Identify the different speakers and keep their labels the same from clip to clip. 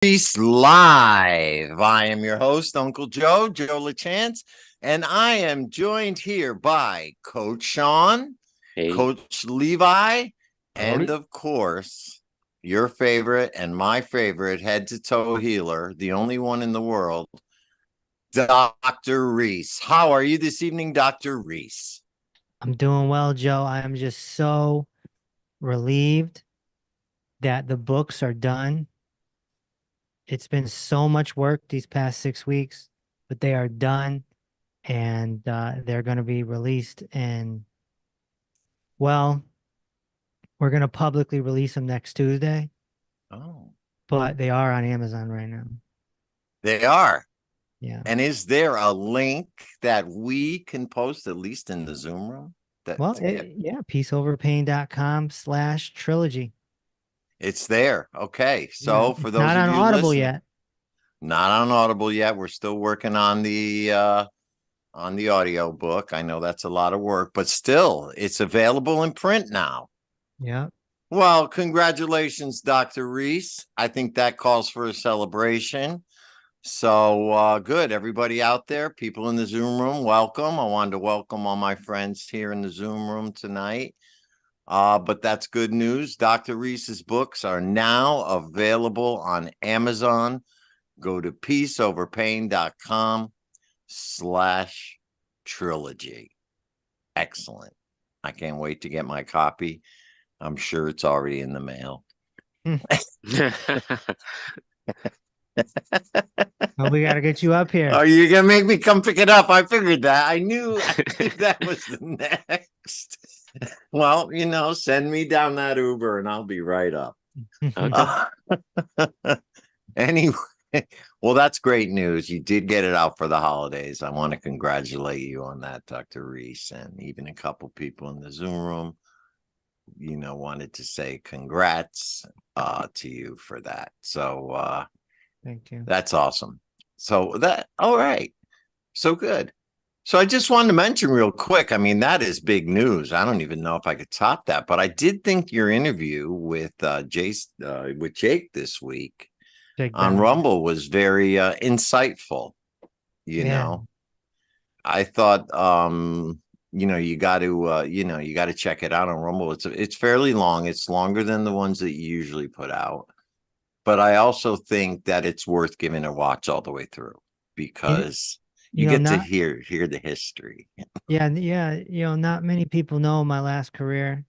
Speaker 1: Reese Live. I am your host, Uncle Joe LaChance, and I am joined here by Coach Sean,
Speaker 2: Hey,
Speaker 1: Coach Levi, and
Speaker 3: Howdy.
Speaker 1: of course, your favorite and my favorite head to toe healer, the only one in the world, Dr. Reese. How are you this evening, Dr. Reese?
Speaker 3: I'm doing well, Joe. I am just so relieved that the books are done. It's been so much work these past 6 weeks, but they are done and they're going to be released. And well, we're going to publicly release them next Tuesday,
Speaker 1: Oh,
Speaker 3: but they are on Amazon right now.
Speaker 1: they are.
Speaker 3: Yeah.
Speaker 1: And is there a link that we can post, at least in the Zoom room?
Speaker 3: Well,
Speaker 1: To get
Speaker 3: yeah, peaceoverpain.com/trilogy.
Speaker 1: it's there. Okay.
Speaker 3: Yeah,
Speaker 1: So for
Speaker 3: it's
Speaker 1: those
Speaker 3: not
Speaker 1: of
Speaker 3: on
Speaker 1: you
Speaker 3: Audible
Speaker 1: listening,
Speaker 3: yet.
Speaker 1: not on Audible yet. We're still working on the audio book. I know that's a lot of work, but still it's available in print now.
Speaker 3: Yeah.
Speaker 1: Well, congratulations, Dr. Reese. I think that calls for a celebration. So good. Everybody out there, people in the Zoom room, welcome. I wanted to welcome all my friends here in the Zoom room tonight. But that's good news. Dr. Reese's books are now available on Amazon. Go to peaceoverpain.com/trilogy. Excellent. I can't wait to get my copy. I'm sure it's already in the mail.
Speaker 3: Well, we got to get you up here.
Speaker 1: Oh, you're gonna make me come pick it up. I figured that. I knew that was the next. Well, send me down that Uber and I'll be right up.
Speaker 2: okay.
Speaker 1: Anyway, well, that's great news. You did get it out for the holidays. I want to congratulate you on that, Dr. Reese, and even a couple people in the Zoom room, wanted to say congrats to you for that. So
Speaker 3: Thank you.
Speaker 1: that's awesome. So all right. So good. So I just wanted to mention real quick. I mean, that is big news. I don't even know if I could top that, but I did think your interview with with Jake this week
Speaker 3: Jake
Speaker 1: on
Speaker 3: Bentley.
Speaker 1: Rumble was very insightful. You
Speaker 3: Yeah.
Speaker 1: know, I thought you got to check it out on Rumble. It's fairly long. It's longer than the ones that you usually put out. But I also think that it's worth giving a watch all the way through because you get to
Speaker 3: Not
Speaker 1: hear the history.
Speaker 3: yeah, not many people know my last career,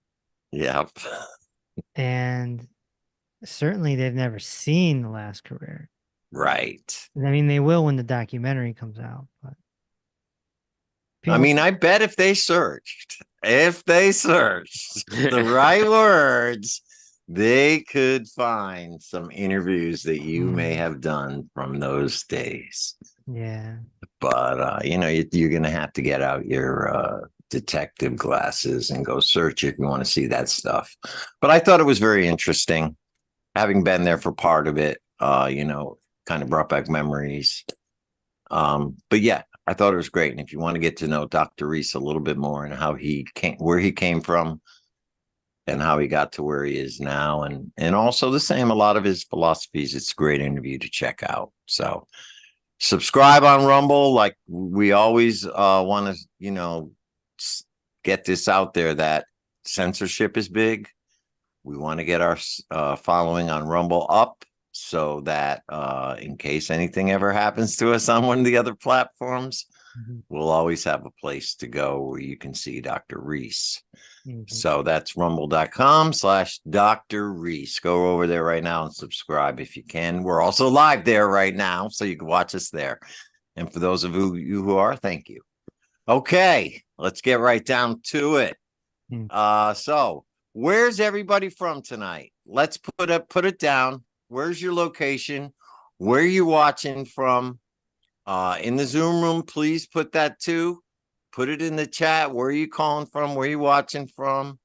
Speaker 1: Yeah.
Speaker 3: and certainly they've never seen the last career.
Speaker 1: Right.
Speaker 3: I mean, they will when the documentary comes out, but
Speaker 1: I
Speaker 3: people,
Speaker 1: mean, I bet if they searched the right words, they could find some interviews that you may have done from those days.
Speaker 3: yeah,
Speaker 1: But you're going to have to get out your detective glasses and go search if you want to see that stuff. But I thought it was very interesting, having been there for part of it. Kind of brought back memories. But yeah, I thought it was great. And if you want to get to know Dr. Reese a little bit more and where he came from, and how he got to where he is now, and also the same, a lot of his philosophies, it's a great interview to check out. So subscribe on Rumble. Like we always want to, get this out there that censorship is big. We want to get our following on Rumble up so that in case anything ever happens to us on one of the other platforms, we'll always have a place to go where you can see Dr. Reese. So that's rumble.com/Dr. Reese. Go over there right now and subscribe if you can. We're also live there right now, so you can watch us there. And for those of you who are, thank you. Okay, let's get right down to it. So where's everybody from tonight? Let's put it down. Where's your location? Where are you watching from? In the Zoom room, please put that too. Put it in the chat. Where are you calling from? Where are you watching from?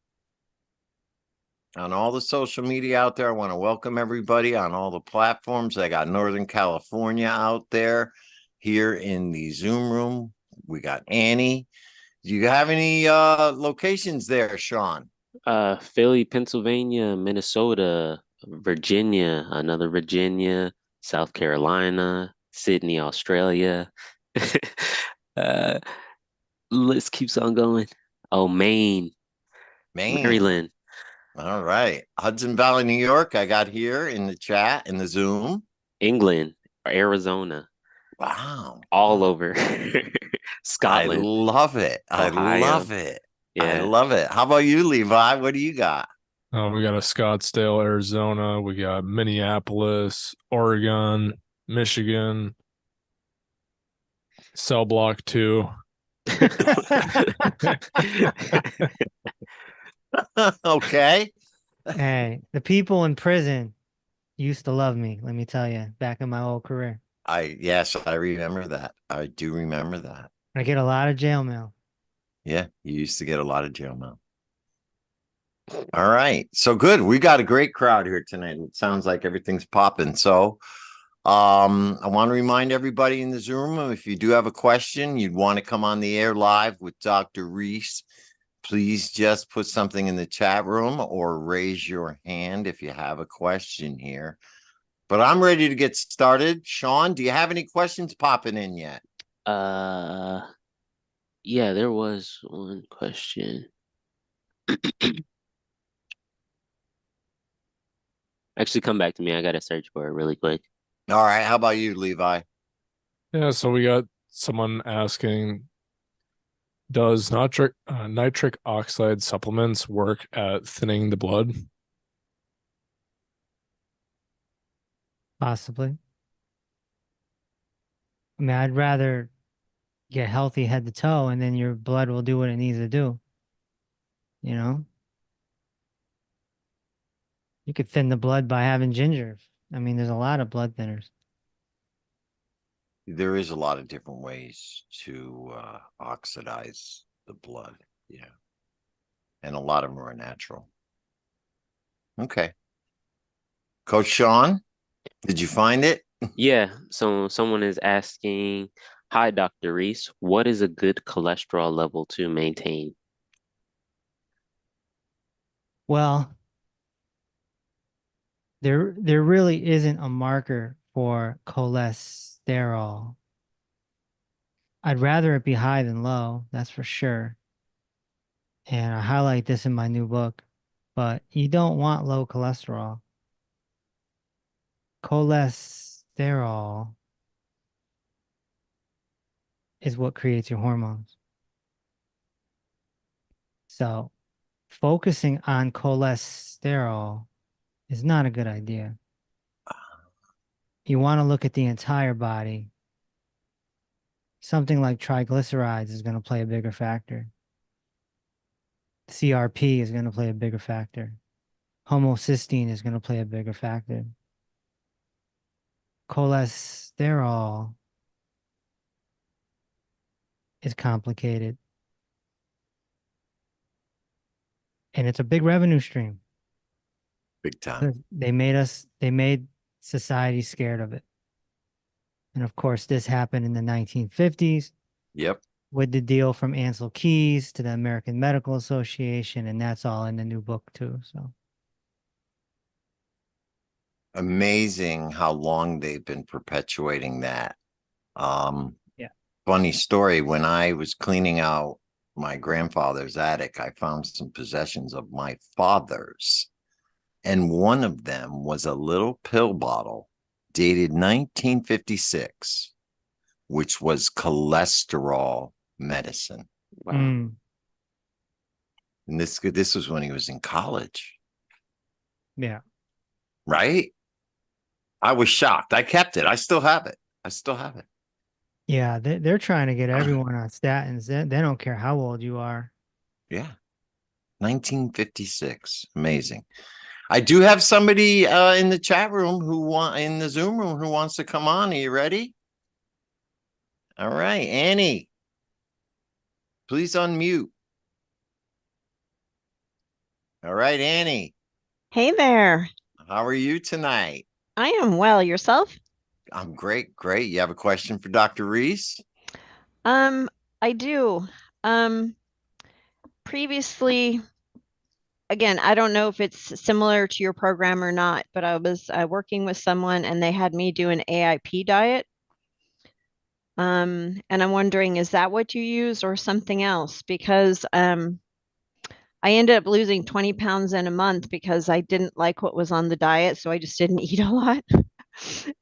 Speaker 1: On all the social media out there, I want to welcome everybody on all the platforms. I got Northern California out there. Here in the Zoom room, we got Annie. Do you have any locations there, Sean?
Speaker 2: Philly, Pennsylvania, Minnesota, Virginia, another Virginia, South Carolina, Sydney, Australia. Uh, list keeps on going. Oh, Maine,
Speaker 1: Maine.
Speaker 2: Maryland,
Speaker 1: All right. Hudson Valley, New York. I got here in the chat, in the Zoom.
Speaker 2: England, Arizona,
Speaker 1: Wow.
Speaker 2: all
Speaker 1: Wow.
Speaker 2: over.
Speaker 1: I
Speaker 2: Scotland,
Speaker 1: love it. I
Speaker 2: Ohio.
Speaker 1: love it. I
Speaker 2: Yeah.
Speaker 1: love it. How about you, Levi? What do you got?
Speaker 4: We got a Scottsdale, Arizona. We got Minneapolis, Oregon, Michigan, Cell Block 2.
Speaker 1: Okay.
Speaker 3: Hey, the people in prison used to love me, let me tell you, back in my old career.
Speaker 1: Yes, I remember that. I do remember that.
Speaker 3: I get a lot of jail mail.
Speaker 1: Yeah, you used to get a lot of jail mail. All right. So good. We got a great crowd here tonight. It sounds like everything's popping. So, I want to remind everybody in the Zoom room, if you do have a question, you'd want to come on the air live with Dr. Reese, please just put something in the chat room or raise your hand if you have a question here. But I'm ready to get started. Sean, do you have any questions popping in yet?
Speaker 2: Uh, yeah, there was one question. Actually, come back to me. I gotta search for it really quick.
Speaker 1: All right. How about you, Levi?
Speaker 4: Yeah, so we got someone asking, does nitric oxide supplements work at thinning the blood?
Speaker 3: Possibly. I mean, I'd rather get healthy head to toe and then your blood will do what it needs to do. You know, you could thin the blood by having ginger. I mean, there's a lot of blood thinners.
Speaker 1: There is a lot of different ways to oxidize the blood. Yeah. And a lot of them are natural. Okay. Coach Sean, did you find it?
Speaker 2: Yeah, so someone is asking, hi, Dr. Reese, what is a good cholesterol level to maintain?
Speaker 3: Well, there really isn't a marker for cholesterol. I'd rather it be high than low, that's for sure. And I highlight this in my new book, but you don't want low cholesterol. Cholesterol is what creates your hormones. So focusing on cholesterol is not a good idea. You want to look at the entire body. Something like triglycerides is going to play a bigger factor. CRP is going to play a bigger factor. Homocysteine is going to play a bigger factor. Cholesterol is complicated. And it's a big revenue stream.
Speaker 1: Big time.
Speaker 3: They made society scared of it. And of course, this happened in the 1950s
Speaker 1: Yep.
Speaker 3: with the deal from Ansel Keys to the American Medical Association. And that's all in the new book, too. So
Speaker 1: Amazing how long they've been perpetuating that.
Speaker 3: yeah.
Speaker 1: Funny story. When I was cleaning out my grandfather's attic, I found some possessions of my father's. And one of them was a little pill bottle dated 1956, which was cholesterol medicine.
Speaker 2: Wow.
Speaker 3: Mm,
Speaker 1: And this was when he was in college,
Speaker 3: yeah.
Speaker 1: right? I was shocked. I kept it. I still have it. I still have it.
Speaker 3: Yeah. They're trying to get everyone on statins. They don't care how old you are.
Speaker 1: Yeah. 1956. Amazing. I do have somebody in the chat room in the Zoom room who wants to come on. Are you ready? All right, Annie, please unmute. All right, Annie,
Speaker 5: Hey there.
Speaker 1: how are you tonight?
Speaker 5: I am well. Yourself?
Speaker 1: I'm great, great. You have a question for Dr. Reese?
Speaker 5: Um, I do. Um, Previously, again, I don't know if it's similar to your program or not, but I was working with someone and they had me do an AIP diet. And I'm wondering, is that what you use or something else? Because I ended up losing 20 pounds in a month because I didn't like what was on the diet, so I just didn't eat a lot,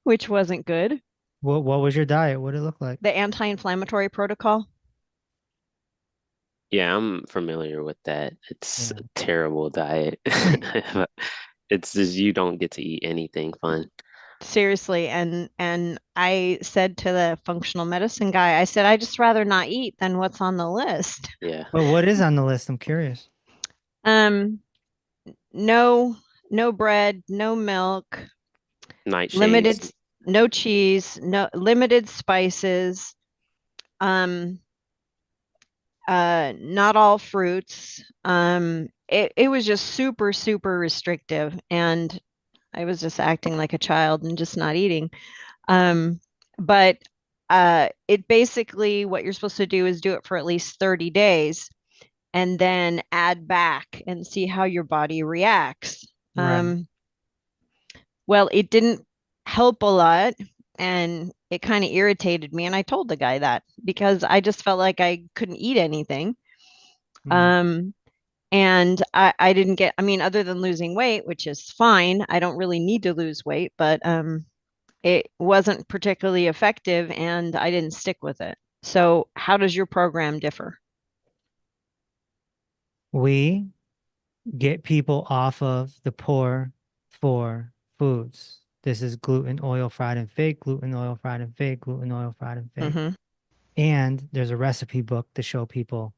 Speaker 5: which wasn't good.
Speaker 3: What was your diet? What did it look like?
Speaker 5: The anti-inflammatory protocol.
Speaker 2: Yeah, I'm familiar with that. It's
Speaker 3: Yeah.
Speaker 2: a terrible diet. It's just you don't get to eat anything fun.
Speaker 5: Seriously, and I said to the functional medicine guy, I said, I just rather not eat than what's on the list.
Speaker 2: Yeah.
Speaker 3: But what is on the list? I'm curious.
Speaker 5: Um, no, no bread, no milk, limited,
Speaker 2: Nightshades.
Speaker 5: no cheese, no limited spices, um, not all fruits. It was just super, super restrictive, and I was just acting like a child and just not eating. Um, but it basically what you're supposed to do is do it for at least 30 days and then add back and see how your body reacts.
Speaker 3: Right.
Speaker 5: Well, it didn't help a lot and it kind of irritated me. And I told the guy that because I just felt like I couldn't eat anything.
Speaker 3: Mm.
Speaker 5: Um, and I didn't get, I mean, other than losing weight, which is fine, I don't really need to lose weight, but it wasn't particularly effective and I didn't stick with it. So, how does your program differ?
Speaker 3: We get people off of the poor four foods. This is gluten, oil, fried, and fake, gluten, oil, fried, and fake, gluten, oil, fried, and fake.
Speaker 5: Mm-hmm.
Speaker 3: And there's a recipe book to show people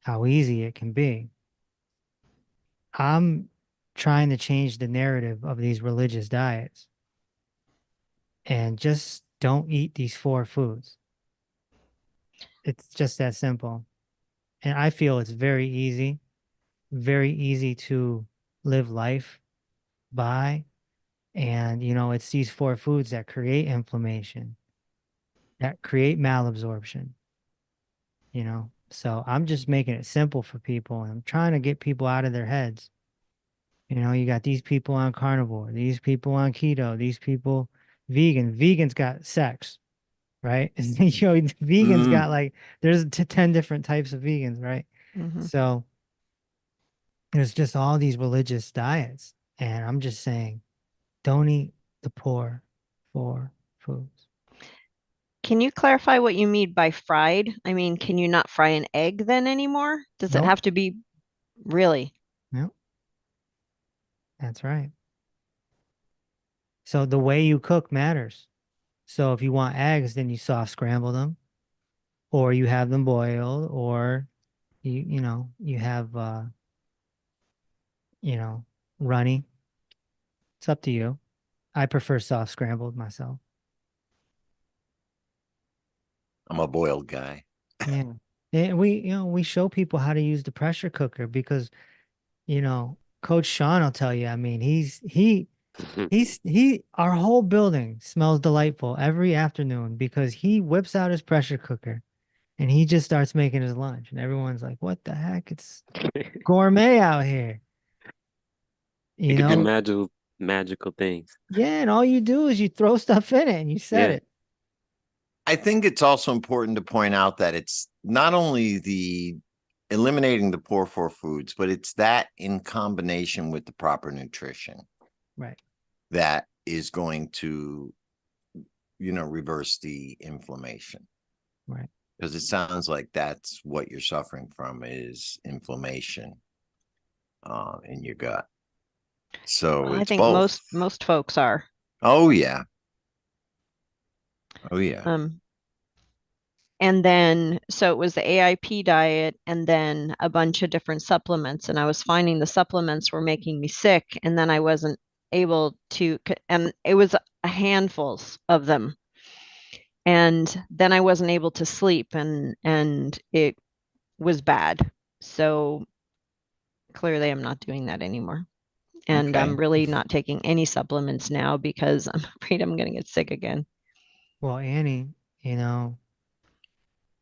Speaker 3: how easy it can be. I'm trying to change the narrative of these religious diets and just don't eat these four foods. It's just that simple. And I feel it's very easy to live life by. And, it's these four foods that create inflammation, that create malabsorption, So I'm just making it simple for people. And I'm trying to get people out of their heads. You got these people on carnivore, these people on keto, these people vegan. Vegans got sex, right? And vegans
Speaker 1: Mm.
Speaker 3: got like, there's 10 different types of vegans, right?
Speaker 5: Mm-hmm.
Speaker 3: So there's just all these religious diets. And I'm just saying, don't eat the poor four foods.
Speaker 5: Can you clarify what you mean by fried? I mean, can you not fry an egg then anymore? Does it
Speaker 3: Nope.
Speaker 5: have to be really?
Speaker 3: Nope. That's right. So the way you cook matters. So if you want eggs, then you soft scramble them, or you have them boiled, or you have you know, runny. It's up to you. I prefer soft scrambled myself.
Speaker 1: I'm a boiled guy.
Speaker 3: Yeah. And we show people how to use the pressure cooker because, Coach Sean will tell you, I mean, our whole building smells delightful every afternoon because he whips out his pressure cooker and he just starts making his lunch. And everyone's like, what the heck? It's gourmet out here.
Speaker 2: You
Speaker 3: You
Speaker 2: could do
Speaker 3: know?
Speaker 2: magical things.
Speaker 3: Yeah, and all you do is you throw stuff in it and you set
Speaker 2: Yeah.
Speaker 3: it.
Speaker 1: I think it's also important to point out that it's not only the eliminating the poor four foods, but it's that in combination with the proper nutrition
Speaker 3: Right.
Speaker 1: that is going to, reverse the inflammation.
Speaker 3: Right.
Speaker 1: Because it sounds like that's what you're suffering from is inflammation in your gut. So
Speaker 5: Well, I
Speaker 1: it's
Speaker 5: think
Speaker 1: both.
Speaker 5: most folks are.
Speaker 1: Oh yeah. Oh yeah.
Speaker 5: And then so it was the AIP diet and then a bunch of different supplements. And I was finding the supplements were making me sick. And then I wasn't able to, and it was a handfuls of them. And then I wasn't able to sleep and it was bad. So clearly I'm not doing that anymore. And
Speaker 1: Okay.
Speaker 5: I'm really not taking any supplements now because I'm afraid I'm going to get sick again.
Speaker 3: Well, Annie,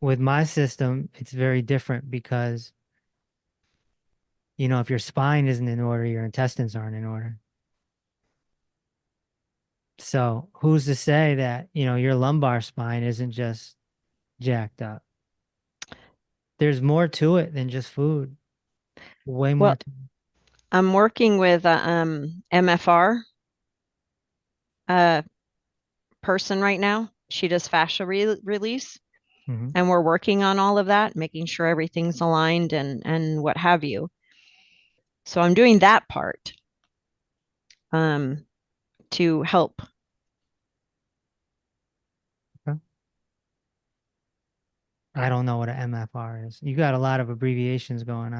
Speaker 3: with my system, it's very different because if your spine isn't in order, your intestines aren't in order. So who's to say that, your lumbar spine isn't just jacked up? There's more to it than just food. Way more
Speaker 5: Well,
Speaker 3: to it.
Speaker 5: I'm working with a MFR person right now. She does fascia release,
Speaker 3: Mhm.
Speaker 5: and we're working on all of that, making sure everything's aligned and what have you. So I'm doing that part to help.
Speaker 3: I don't know what an MFR is. You got a lot of abbreviations going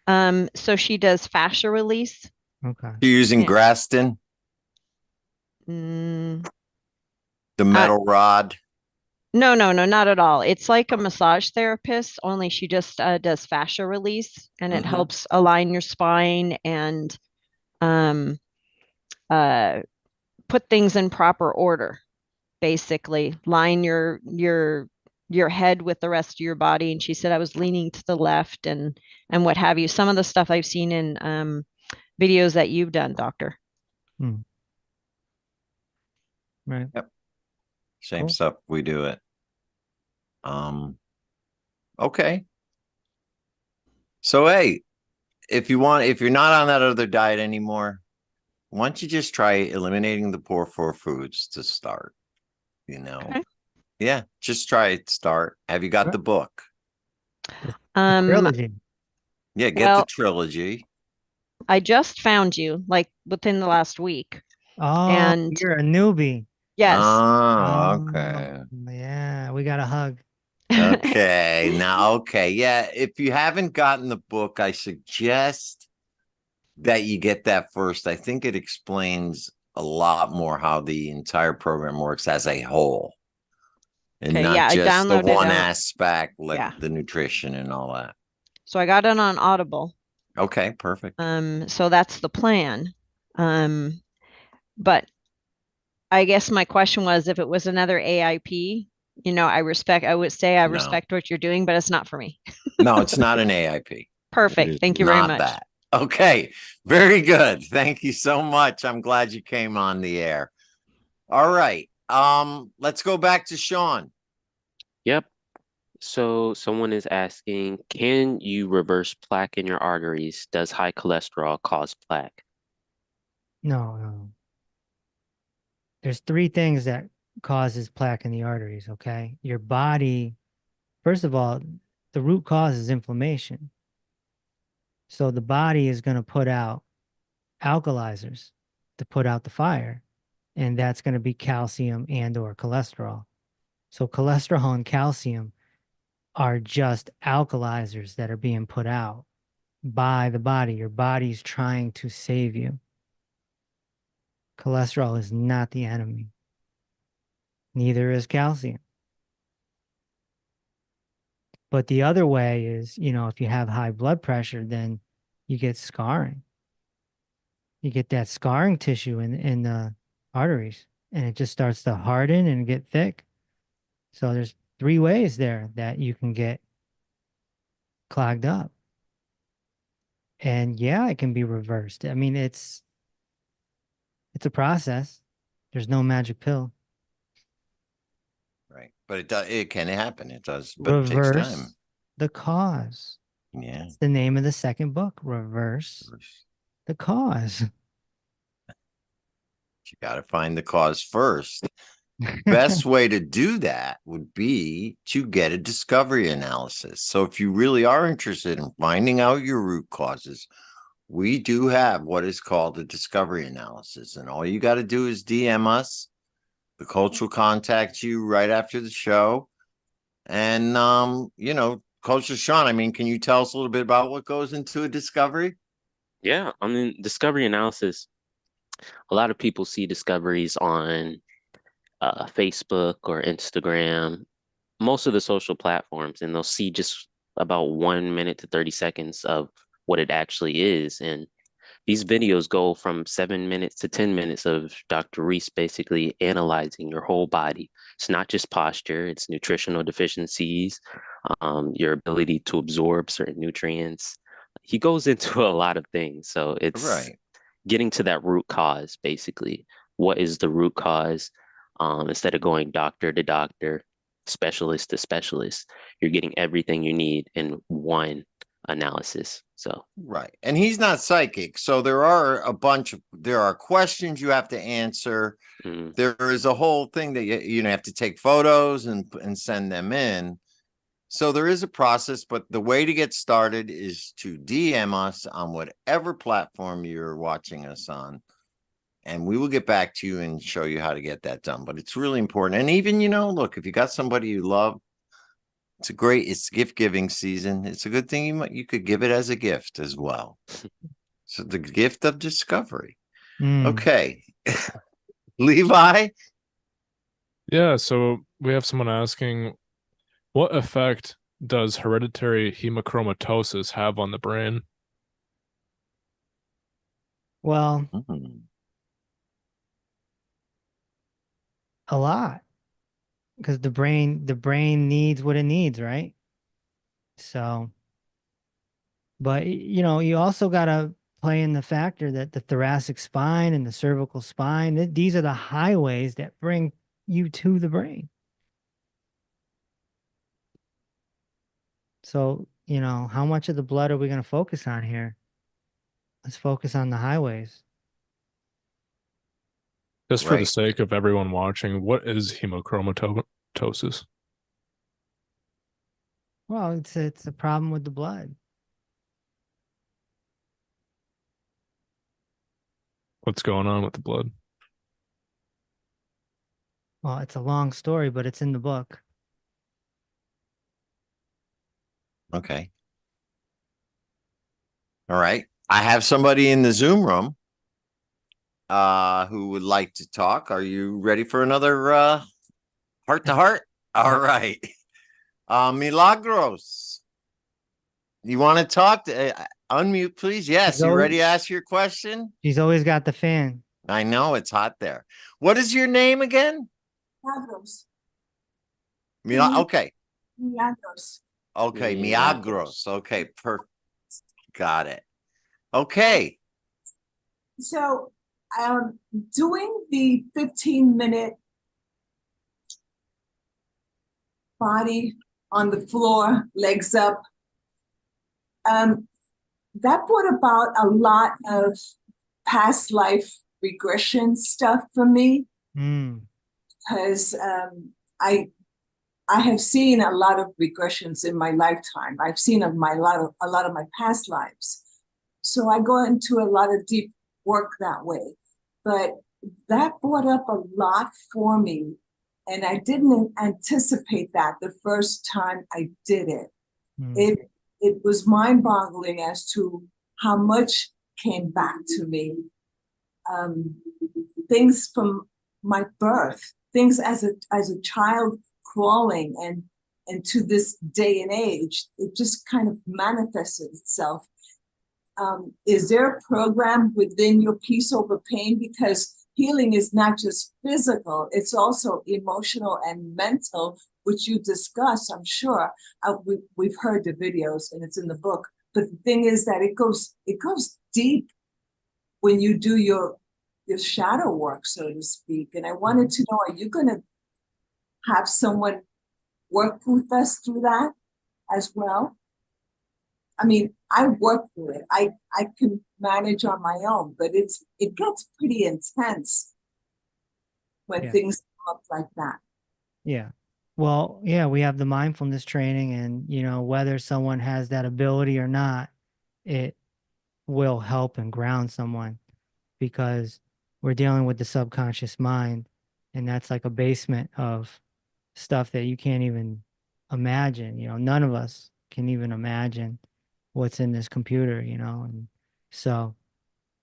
Speaker 3: on.
Speaker 5: So she does fascia release.
Speaker 3: Okay.
Speaker 1: You're using
Speaker 5: Yeah.
Speaker 1: Graston,
Speaker 5: Mm,
Speaker 1: the metal rod.
Speaker 5: no, not at all. It's like a massage therapist, only she just does fascia release, and it
Speaker 1: Mhm.
Speaker 5: helps align your spine and um, put things in proper order. Basically, line your head with the rest of your body. And she said I was leaning to the left and what have you. Some of the stuff I've seen in videos that you've done, Doctor.
Speaker 3: Hmm. Right.
Speaker 1: Same
Speaker 3: Cool.
Speaker 1: stuff. We do it. Okay. So hey, if you're not on that other diet anymore, why don't you just try eliminating the poor four foods to start?
Speaker 5: Okay.
Speaker 1: Yeah, just try it. Start. Have you got
Speaker 3: Right.
Speaker 1: the book?
Speaker 3: The
Speaker 5: Um,
Speaker 3: trilogy.
Speaker 1: Yeah, get the
Speaker 5: well,
Speaker 1: trilogy.
Speaker 5: I just found you like within the last week.
Speaker 3: Oh,
Speaker 5: And
Speaker 3: you're a newbie.
Speaker 5: yes.
Speaker 1: Oh,
Speaker 3: Oh,
Speaker 1: okay.
Speaker 3: yeah. We got a hug.
Speaker 1: Okay. Now, okay. Yeah, if you haven't gotten the book, I suggest that you get that first. I think it explains a lot more how the entire program works as a whole and
Speaker 5: Okay,
Speaker 1: not
Speaker 5: yeah, I
Speaker 1: just the
Speaker 5: downloaded
Speaker 1: one
Speaker 5: on,
Speaker 1: aspect like
Speaker 5: yeah.
Speaker 1: the nutrition and all that.
Speaker 5: So I got it on Audible.
Speaker 1: Okay, perfect.
Speaker 5: So that's the plan. Um, but I guess my question was if it was another AIP, I would say I
Speaker 1: No,
Speaker 5: respect what you're doing, but it's not for me.
Speaker 1: no, it's not an AIP. It
Speaker 5: Perfect.
Speaker 1: is
Speaker 5: Thank you very
Speaker 1: not
Speaker 5: much.
Speaker 1: that. Okay, very good. Thank you so much. I'm glad you came on the air. All right. Let's go back to Sean.
Speaker 2: Yep. So someone is asking, can you reverse plaque in your arteries? Does high cholesterol cause plaque?
Speaker 3: No, no. There's three things that causes plaque in the arteries, okay? Your body, first of all, the root cause is inflammation. So the body is going to put out alkalizers to put out the fire, and that's going to be calcium and or cholesterol. So cholesterol and calcium are just alkalizers that are being put out by the body. Your body's trying to save you. Cholesterol is not the enemy. Neither is calcium. But the other way is, if you have high blood pressure, then you get scarring. You get that scarring tissue in the arteries, and it just starts to harden and get thick. So there's three ways there that you can get clogged up. And yeah, it can be reversed. I mean, it's a process. There's no magic pill.
Speaker 1: Right. But it can happen. It does, but it takes time.
Speaker 3: Reverse the cause.
Speaker 1: Yeah.
Speaker 3: It's the name of the second book. Reverse the cause.
Speaker 1: You got to find the cause first. Best way to do that would be to get a discovery analysis. So if you really are interested in finding out your root causes, we do have what is called a discovery analysis. And all you got to do is DM us. The coach will contact you right after the show. And Coach Sean, I mean, can you tell us a little bit about what goes into a discovery?
Speaker 2: Yeah, I mean, discovery analysis. A lot of people see discoveries on Facebook or Instagram, most of the social platforms, and they'll see just about 1 minute to 30 seconds of what it actually is. And these videos go from 7 minutes to 10 minutes of Dr. Reese basically analyzing your whole body. It's not just posture, it's nutritional deficiencies, your ability to absorb certain nutrients, he goes into a lot of things. So it's
Speaker 1: Right.
Speaker 2: getting to that root cause, basically. What is the root cause? Instead of going doctor to doctor, specialist to specialist, you're getting everything you need in one analysis. So
Speaker 1: Right. And he's not psychic. So there are questions you have to answer.
Speaker 2: mm,
Speaker 1: There is a whole thing that you have to take photos and send them in. So there is a process, but the way to get started is to DM us on whatever platform you're watching us on. And we will get back to you and show you how to get that done. But it's really important. And even, look, if you got somebody you love, it's gift giving season. It's a good thing you could give it as a gift as well. So the gift of discovery. Okay. Levi?
Speaker 4: Yeah, so we have someone asking, what effect does hereditary hemochromatosis have on the brain?
Speaker 3: Well,
Speaker 1: Mhm.
Speaker 3: a lot, because the brain needs what it needs, right? So, but you also got to play in the factor that the thoracic spine and the cervical spine, these are the highways that bring you to the brain. So, how much of the blood are we going to focus on here? Let's focus on the highways.
Speaker 4: Just for the
Speaker 1: Right.
Speaker 4: sake of everyone watching, what is hemochromatosis?
Speaker 3: Well, it's a problem with the blood.
Speaker 4: What's going on with the blood?
Speaker 3: Well, it's a long story, but it's in the book.
Speaker 1: Okay. All right. I have somebody in the Zoom room who would like to talk. Are you ready for another heart to heart? All right. Milagros, you want to talk? Unmute, please. Yes. You ready to ask your question?
Speaker 3: She's always got the fan.
Speaker 1: I know it's hot there. What is your name again?
Speaker 6: Milagros.
Speaker 1: Okay.
Speaker 6: Milagros.
Speaker 1: Okay.
Speaker 2: Milagros.
Speaker 1: Milagros. Okay. Perfect. Got it. Okay.
Speaker 6: So, doing the 15-minute body on the floor, legs up, that brought about a lot of past life regression stuff for me because I have seen a lot of regressions in my lifetime. I've seen a lot of my past lives. So I go into a lot of deep work that way. But that brought up a lot for me. And I didn't anticipate that the first time I did it. It was mind-boggling as to how much came back to me. Things from my birth, things as a child crawling, and to this day and age, it just kind of manifested itself. Is there a program within your Peace Over Pain? Because healing is not just physical, it's also emotional and mental, which you discuss, I'm sure. We've heard the videos and it's in the book. But the thing is that it goes deep when you do your shadow work, so to speak. And I wanted to know, are you going to have someone work with us through that as well? I mean, I work through it. I can manage on my own, but it gets pretty intense when things come up like that.
Speaker 3: Yeah. Well, yeah, we have the mindfulness training, and whether someone has that ability or not, it will help and ground someone, because we're dealing with the subconscious mind, and that's like a basement of stuff that you can't even imagine. None of us can even imagine what's in this computer, and so,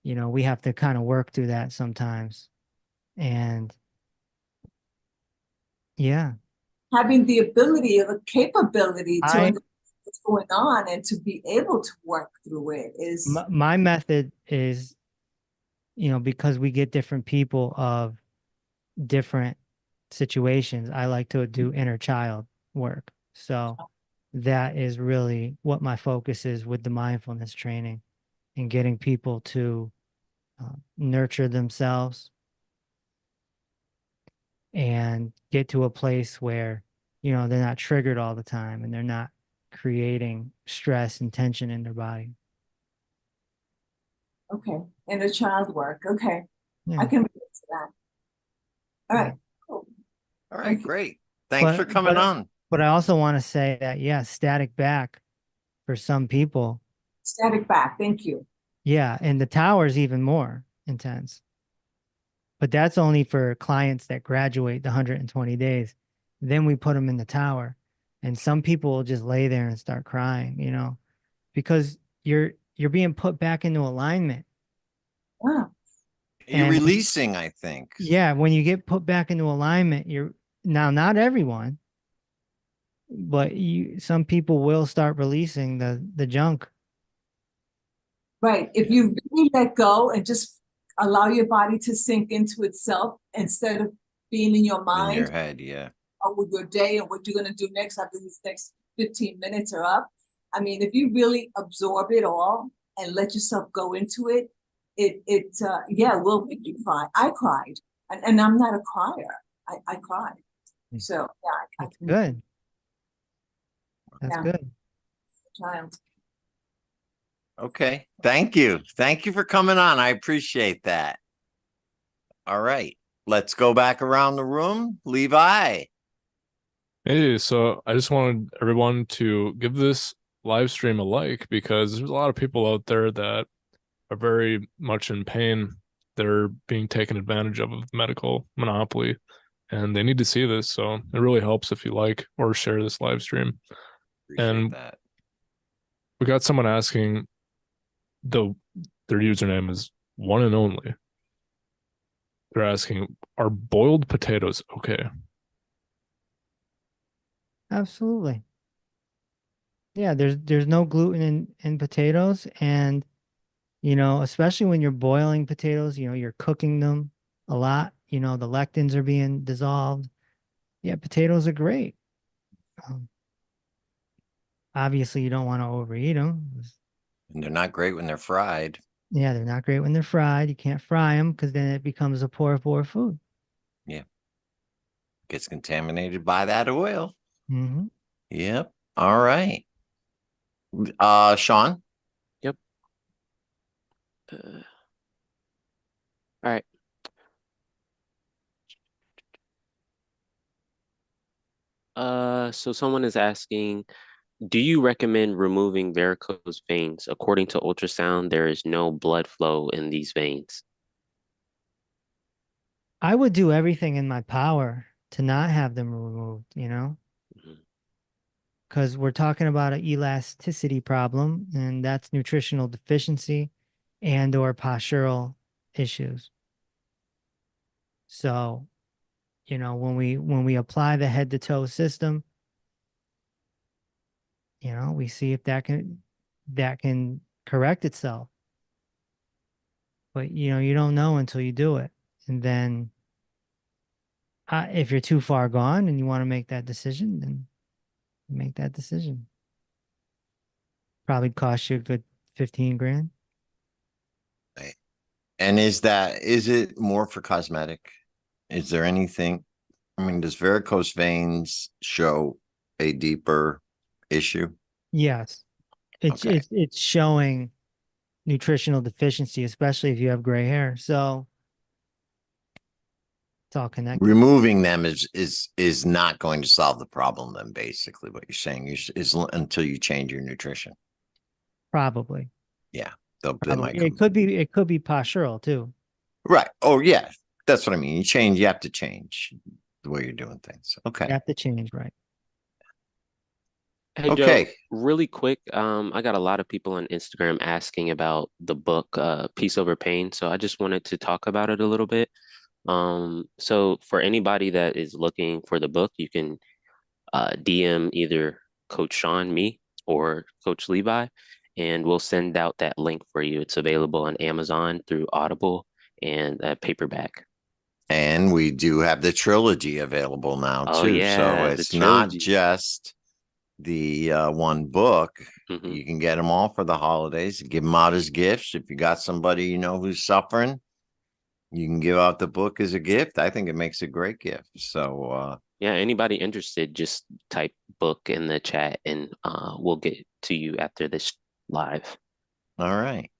Speaker 3: we have to kind of work through that sometimes. And yeah,
Speaker 6: having the ability or the capability to understand what's going on and to be able to work through it is
Speaker 3: my method is, because we get different people of different situations, I like to do inner child work. So that is really what my focus is with the mindfulness training, and getting people to nurture themselves and get to a place where, you know, they're not triggered all the time and they're not creating stress and tension in their body.
Speaker 6: Okay. Inner child work. Okay. I
Speaker 3: Yeah.
Speaker 6: can relate to that. All right.
Speaker 3: Yeah.
Speaker 6: Cool.
Speaker 1: All right,
Speaker 6: Thank you.
Speaker 1: great. Thanks for coming on.
Speaker 3: But I also want to say that, yeah, static back for some people.
Speaker 6: Static back. Thank you.
Speaker 3: Yeah. And the tower is even more intense. But that's only for clients that graduate the 120 days. Then we put them in the tower. And some people will just lay there and start crying, you know, because you're being put back into alignment.
Speaker 6: Wow.
Speaker 1: You're
Speaker 3: And
Speaker 1: releasing, I think.
Speaker 3: yeah, when you get put back into alignment, you're now not everyone, but some people will start releasing the junk.
Speaker 6: Right. If you really let go and just allow your body to sink into itself instead of being in your
Speaker 1: In
Speaker 6: mind
Speaker 1: your head, yeah.
Speaker 6: with your day and what you're going to do next after these next 15 minutes are up. I mean, if you really absorb it all and let yourself go into it, yeah, will make you cry. I cried, and I'm not a crier. I cried. So yeah,
Speaker 3: That's good. That's
Speaker 6: Yeah.
Speaker 3: good.
Speaker 6: Child.
Speaker 1: Okay. Thank you. Thank you for coming on. I appreciate that. All right. Let's go back around the room. Levi.
Speaker 4: Hey, so I just wanted everyone to give this live stream a like, because there's a lot of people out there that are very much in pain. They're being taken advantage of the medical monopoly, and they need to see this. So it really helps if you like or share this live stream.
Speaker 1: Appreciate
Speaker 4: And
Speaker 1: that.
Speaker 4: we got someone asking, their username is one and only. They're asking, are boiled potatoes okay?
Speaker 3: Absolutely. Yeah, there's no gluten in potatoes, and you know, especially when you're boiling potatoes, you know, you're cooking them a lot, you know, the lectins are being dissolved. Yeah, potatoes are great. Um, Obviously, you don't want to overeat them.
Speaker 1: And they're not great when they're fried.
Speaker 3: Yeah, they're not great when they're fried. You can't fry them because then it becomes a poor food.
Speaker 1: Yeah. Gets contaminated by that oil.
Speaker 3: Mm-hmm.
Speaker 1: Yep. All right. Sean.
Speaker 2: Yep. All right. So someone is asking, do you recommend removing varicose veins? According to ultrasound, there is no blood flow in these veins.
Speaker 3: I would do everything in my power to not have them removed, you know,
Speaker 2: Mhm.
Speaker 3: because we're talking about an elasticity problem, and that's nutritional deficiency and or postural issues. So, you know, when we apply the head to toe system, you know, we see if that can correct itself. But you know, you don't know until you do it. And then if you're too far gone and you want to make that decision, then make that decision. Probably cost you a good 15 grand.
Speaker 1: And is it more for cosmetic? Is there anything? I mean, does varicose veins show a deeper issue?
Speaker 3: Yes.
Speaker 1: Okay.
Speaker 3: It's showing nutritional deficiency, especially if you have gray hair. So it's all connected.
Speaker 1: Removing them is not going to solve the problem. Then basically, what you're saying is until you change your nutrition.
Speaker 3: Probably.
Speaker 1: Yeah, they
Speaker 3: Probably.
Speaker 1: might come.
Speaker 3: It could be postural too.
Speaker 1: Right. Oh, yeah. That's what I mean. You have to change the way you're doing things.
Speaker 3: You
Speaker 1: Okay.
Speaker 3: have to change, right?
Speaker 2: Hey Joe,
Speaker 1: Okay.
Speaker 2: really quick, I got a lot of people on Instagram asking about the book, Peace Over Pain. So I just wanted to talk about it a little bit. So for anybody that is looking for the book, you can DM either Coach Sean, me, or Coach Levi, and we'll send out that link for you. It's available on Amazon through Audible and paperback.
Speaker 1: And we do have the trilogy available now
Speaker 2: Oh
Speaker 1: too. So
Speaker 2: yeah, the
Speaker 1: it's not
Speaker 2: trilogy.
Speaker 1: just the one book.
Speaker 2: Mhm.
Speaker 1: You can get them all for the holidays. Give them out as gifts. If you got somebody you know who's suffering, you can give out the book as a gift. I think it makes a great gift. So
Speaker 2: Yeah, anybody interested, just type book in the chat and we'll get to you after this live.
Speaker 1: all right.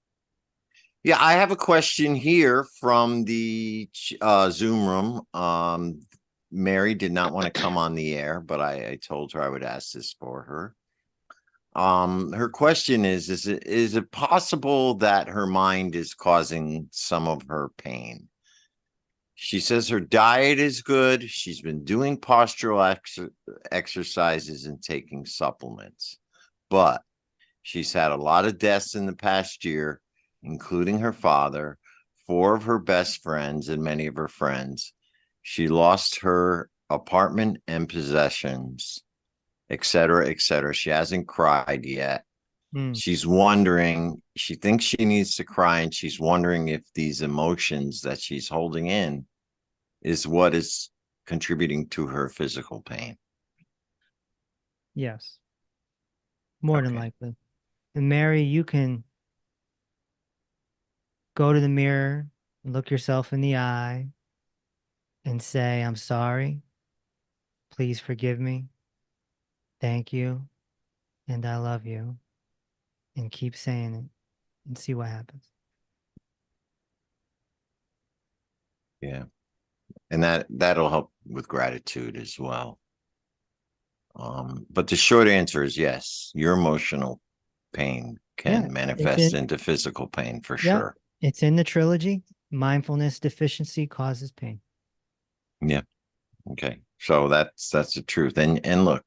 Speaker 1: Yeah, I have a question here from the Zoom room. Mary did not want to come on the air, but I told her I would ask this for her. Her question is it possible that her mind is causing some of her pain? She says her diet is good. She's been doing postural exercises and taking supplements, but she's had a lot of deaths in the past year, including her father, 4 of her best friends, and many of her friends. She lost her apartment and possessions, etc., etc. She hasn't cried yet. She's wondering, she thinks she needs to cry, and she's wondering if these emotions that she's holding in is what is contributing to her physical pain.
Speaker 3: Yes, more than
Speaker 1: Okay.
Speaker 3: likely. And Mary, you can go to the mirror, look yourself in the eye, and say, I'm sorry. Please forgive me. Thank you. And I love you. And keep saying it and see what happens.
Speaker 1: Yeah. And that'll help with gratitude as well. But the short answer is yes, your emotional pain
Speaker 3: Yeah,
Speaker 1: can manifest into physical pain for
Speaker 3: yeah,
Speaker 1: sure.
Speaker 3: it's in the trilogy. Mindfulness deficiency causes pain.
Speaker 1: Yeah. Okay. So that's the truth. And look,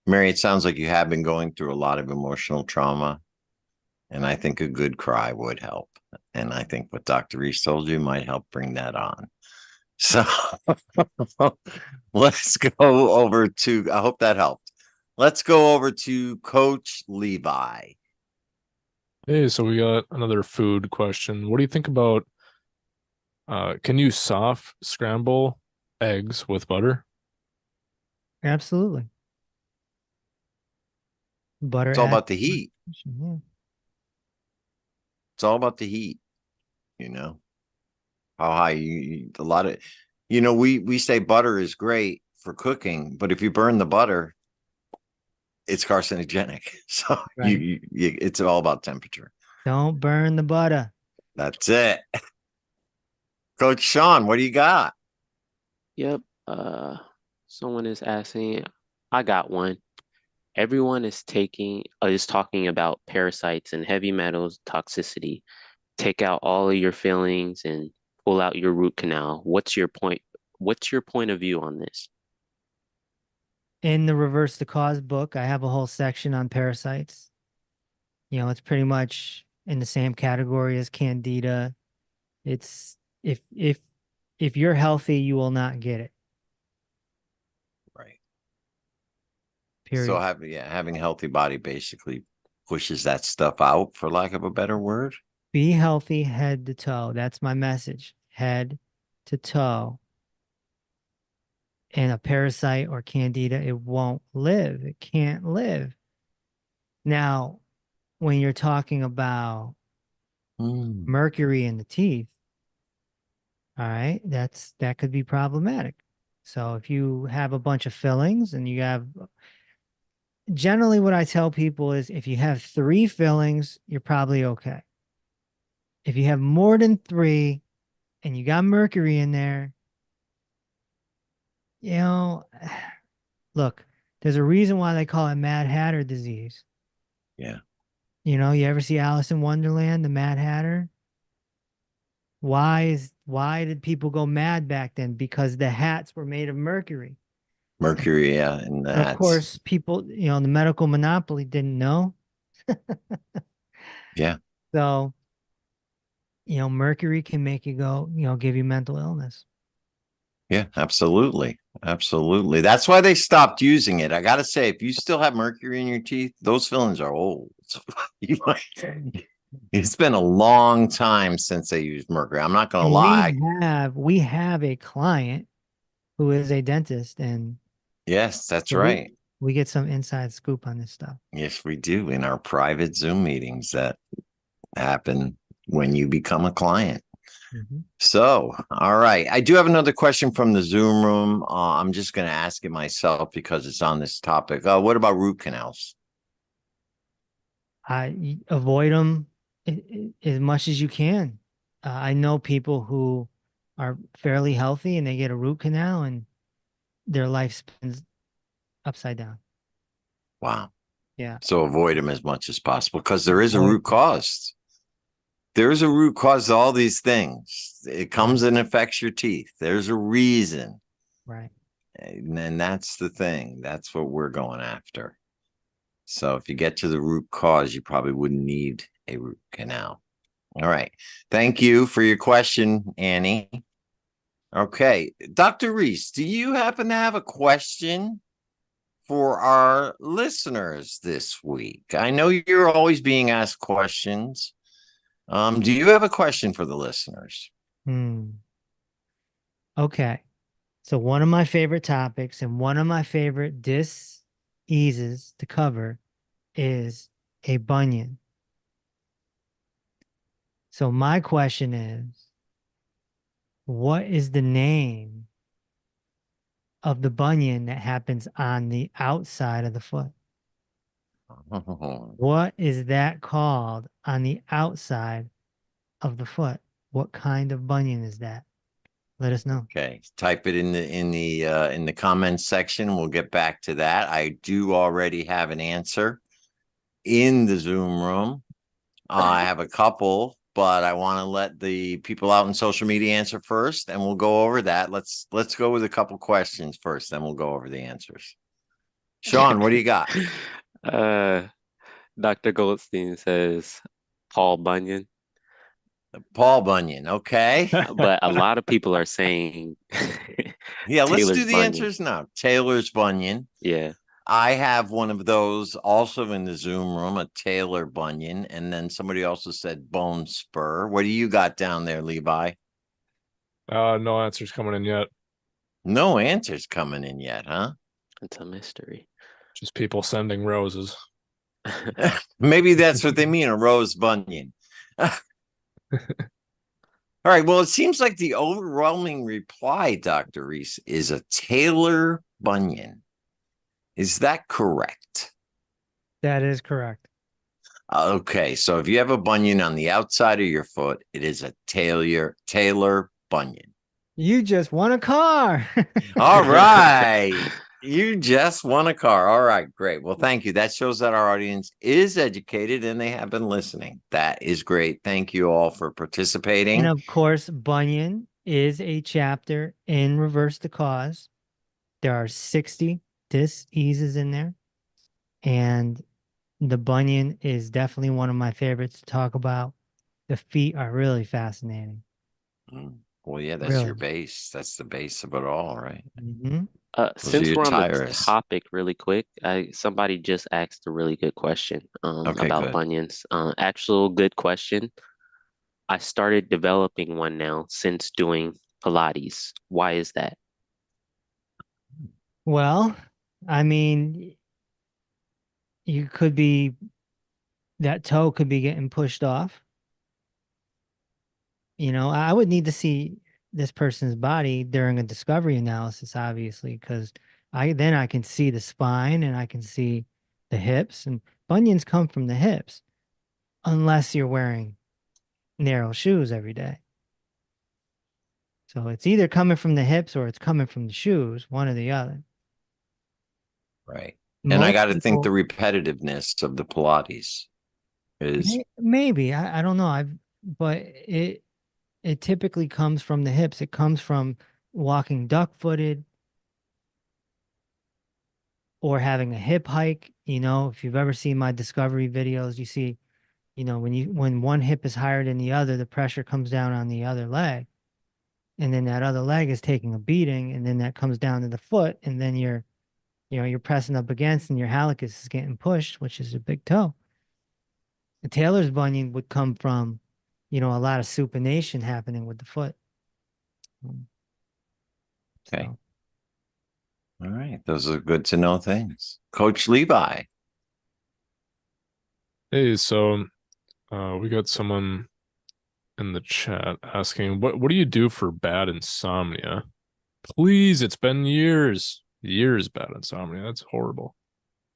Speaker 1: Mary, it sounds like you have been going through a lot of emotional trauma. And I think a good cry would help. And I think what Dr. Reese told you might help bring that on. So let's go over to, I hope that helped. Let's go over to Coach Levi.
Speaker 4: Hey, so we got another food question. What do you think about can you soft scramble eggs with butter?
Speaker 3: Absolutely. Butter
Speaker 1: It's all
Speaker 3: adds
Speaker 1: about the heat.
Speaker 3: yeah.
Speaker 1: It's all about the heat, you know, how high a lot of, we say butter is great for cooking, but if you burn the butter, it's carcinogenic. So
Speaker 3: Right.
Speaker 1: it's all about temperature.
Speaker 3: Don't burn the butter.
Speaker 1: That's it. Coach Sean, what do you got?
Speaker 2: Yep. Someone is asking, I got one. Everyone is talking about parasites and heavy metals toxicity. Take out all of your feelings and pull out your root canal. What's your point? What's your point of view on this?
Speaker 3: In the Reverse the Cause book, I have a whole section on parasites. It's pretty much in the same category as Candida. It's if you're healthy, you will not get it.
Speaker 1: Right.
Speaker 3: Period.
Speaker 1: So having a healthy body basically pushes that stuff out, for lack of a better word.
Speaker 3: Be healthy head to toe. That's my message. Head to toe. And a parasite or Candida, it won't live. It can't live. Now, when you're talking about mercury in the teeth, all right, that could be problematic. So if you have a bunch of fillings and you have, generally what I tell people is if you have 3 fillings, you're probably okay. If you have more than 3 and you got mercury in there, look, there's a reason why they call it Mad Hatter disease.
Speaker 1: Yeah.
Speaker 3: You ever see Alice in Wonderland, the Mad Hatter? Why did people go mad back then? Because the hats were made of mercury.
Speaker 1: Mercury, yeah, and
Speaker 3: And of course, people, the medical monopoly didn't know.
Speaker 1: Yeah.
Speaker 3: So, mercury can make you go, give you mental illness.
Speaker 1: Yeah, absolutely. Absolutely. That's why they stopped using it. I got to say, if you still have mercury in your teeth, those fillings are old. It's been a long time since they used mercury. I'm not going to lie.
Speaker 3: We have a client who is a dentist, and
Speaker 1: Yes, that's
Speaker 3: so
Speaker 1: right.
Speaker 3: We get some inside scoop on this stuff.
Speaker 1: Yes, we do in our private Zoom meetings that happen when you become a client.
Speaker 3: Mhm.
Speaker 1: So, all right. I do have another question from the Zoom room. I'm just going to ask it myself because it's on this topic. What about root canals?
Speaker 3: Avoid them as much as you can. I know people who are fairly healthy and they get a root canal and their life spins upside down.
Speaker 1: Wow.
Speaker 3: Yeah.
Speaker 1: So avoid them as much as possible because there is a
Speaker 3: Avoid
Speaker 1: root cause. There's a root cause to all these things. It comes and affects your teeth. There's a reason.
Speaker 3: Right.
Speaker 1: And then that's the thing. That's what we're going after. So if you get to the root cause, you probably wouldn't need a root canal. All right. Thank you for your question, Annie. Okay. Dr. Reese, do you happen to have a question for our listeners this week? I know you're always being asked questions. Do you have a question for the listeners?
Speaker 3: Okay. So one of my favorite topics and one of my favorite dis-eases to cover is a bunion. So my question is, what is the name of the bunion that happens on the outside of the foot? What is that called on the outside of the foot? What kind of bunion is that? Let us know.
Speaker 1: Okay, type it in the comments section. We'll get back to that. I do already have an answer in the Zoom room. I have a couple, but I want to let the people out in social media answer first, and we'll go over that. Let's go with a couple questions first, then we'll go over the answers. Sean, what do you got?
Speaker 2: Dr. Goldstein says Paul Bunyan,
Speaker 1: Paul Bunyan. Okay.
Speaker 2: but a lot of people are saying
Speaker 1: Yeah, let's do
Speaker 2: Taylor's
Speaker 1: the
Speaker 2: Bunyan.
Speaker 1: answers now. Taylor's Bunyan.
Speaker 2: Yeah.
Speaker 1: I have one of those also in the Zoom room, a Taylor Bunyan, and then somebody also said bone spur. What do you got down there, Levi?
Speaker 4: No answers coming in yet.
Speaker 1: No answers coming in yet, huh?
Speaker 2: It's a mystery.
Speaker 4: Just people sending roses.
Speaker 1: Maybe that's what they mean, a rose bunion. All right. Well, it seems like the overwhelming reply, Dr. Reese, is a Taylor Bunyan. Is that correct?
Speaker 3: That is correct.
Speaker 1: Okay. So if you have a bunion on the outside of your foot, it is a Taylor Bunyan.
Speaker 3: You just won a car.
Speaker 1: All right. You just won a car. All right, great. Well, thank you. That shows that our audience is educated and they have been listening. That is great. Thank you all for participating.
Speaker 3: And of course, bunion is a chapter in Reverse the Cause. There are 60 dis-eases in there. And the bunion is definitely one of my favorites to talk about. The feet are really fascinating.
Speaker 1: Well, yeah, that's your
Speaker 3: Really.
Speaker 1: base. That's the base of it all, right?
Speaker 3: Mm-hmm.
Speaker 1: Those are
Speaker 2: Since
Speaker 1: your
Speaker 2: we're on the
Speaker 1: tires.
Speaker 2: topic really quick, somebody just asked a really good question
Speaker 1: Okay,
Speaker 2: about
Speaker 1: good.
Speaker 2: bunions. Actual good question. I started developing one now since doing Pilates. Why is that?
Speaker 3: Well, I mean, you could be, that toe could be getting pushed off. You know, I would need to see this person's body during a discovery analysis, obviously, because then I can see the spine and I can see the hips, and bunions come from the hips, unless you're wearing narrow shoes every day. So it's either coming from the hips or it's coming from the shoes, one or the other.
Speaker 1: Right. And I
Speaker 3: Most
Speaker 1: got to think the
Speaker 3: people,
Speaker 1: repetitiveness of the Pilates is
Speaker 3: maybe, I don't know. But it typically comes from the hips. It comes from walking duck-footed or having a hip hike. You know, if you've ever seen my discovery videos, you see, you know, when one hip is higher than the other, the pressure comes down on the other leg. And then that other leg is taking a beating, and then that comes down to the foot, and then you're pressing up against, and your hallucis is getting pushed, which is a big toe. The Taylor's bunion would come from, a lot of supination happening with the foot.
Speaker 1: okay.
Speaker 3: So.
Speaker 1: All right. right. Those are good to know things. Coach Levi.
Speaker 4: Hey, so we got someone in the chat asking, what do you do for bad insomnia? Please, it's been years bad insomnia. That's horrible.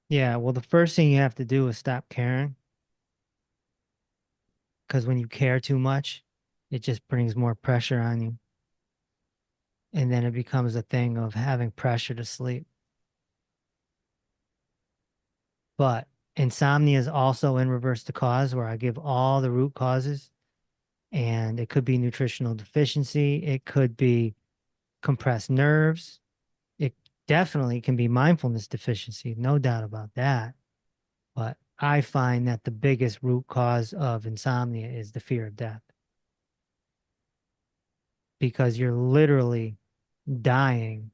Speaker 3: Yeah, well, the first thing you have to do is stop caring. Because when you care too much, it just brings more pressure on you. And then it becomes a thing of having pressure to sleep. But insomnia is also in reverse to cause, where I give all the root causes. And it could be nutritional deficiency. It could be compressed nerves. It definitely can be mindfulness deficiency. No doubt about that. But I find that the biggest root cause of insomnia is the fear of death. Because you're literally dying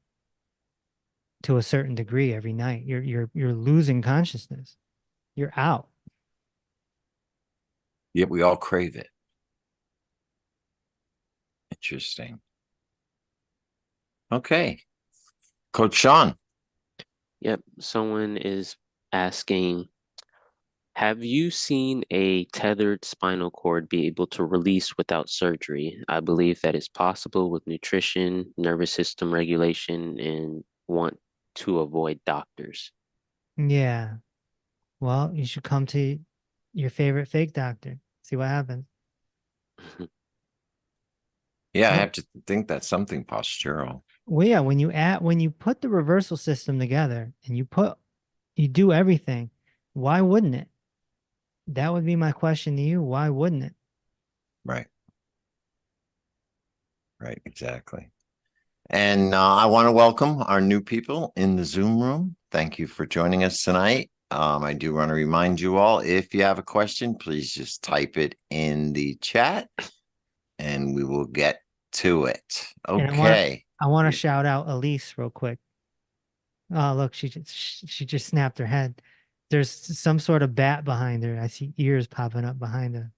Speaker 3: to a certain degree every night. You're losing consciousness. You're out.
Speaker 1: Yet we all crave it. Interesting. Okay. Coach Sean.
Speaker 2: Yep. Someone is asking, have you seen a tethered spinal cord be able to release without surgery? I believe that is possible with nutrition, nervous system regulation, and want to avoid doctors.
Speaker 3: Yeah. Well, you should come to your favorite fake doctor. See what happens.
Speaker 1: Yeah, I
Speaker 3: Well-
Speaker 1: have to think that's something postural.
Speaker 3: Well, yeah, when you put the reversal system together and you do everything, why wouldn't it? That would be my question to you. Why wouldn't it?
Speaker 1: Right. Right, exactly. And I want to welcome our new people in the Zoom room. Thank you for joining us tonight. I do want to remind you all, if you have a question, please just type it in the chat and we will get to it.
Speaker 3: And
Speaker 1: Okay.
Speaker 3: I want to shout out Elise real quick. Oh, look, she just snapped her head. There's some sort of bat behind her. I see ears popping up behind her.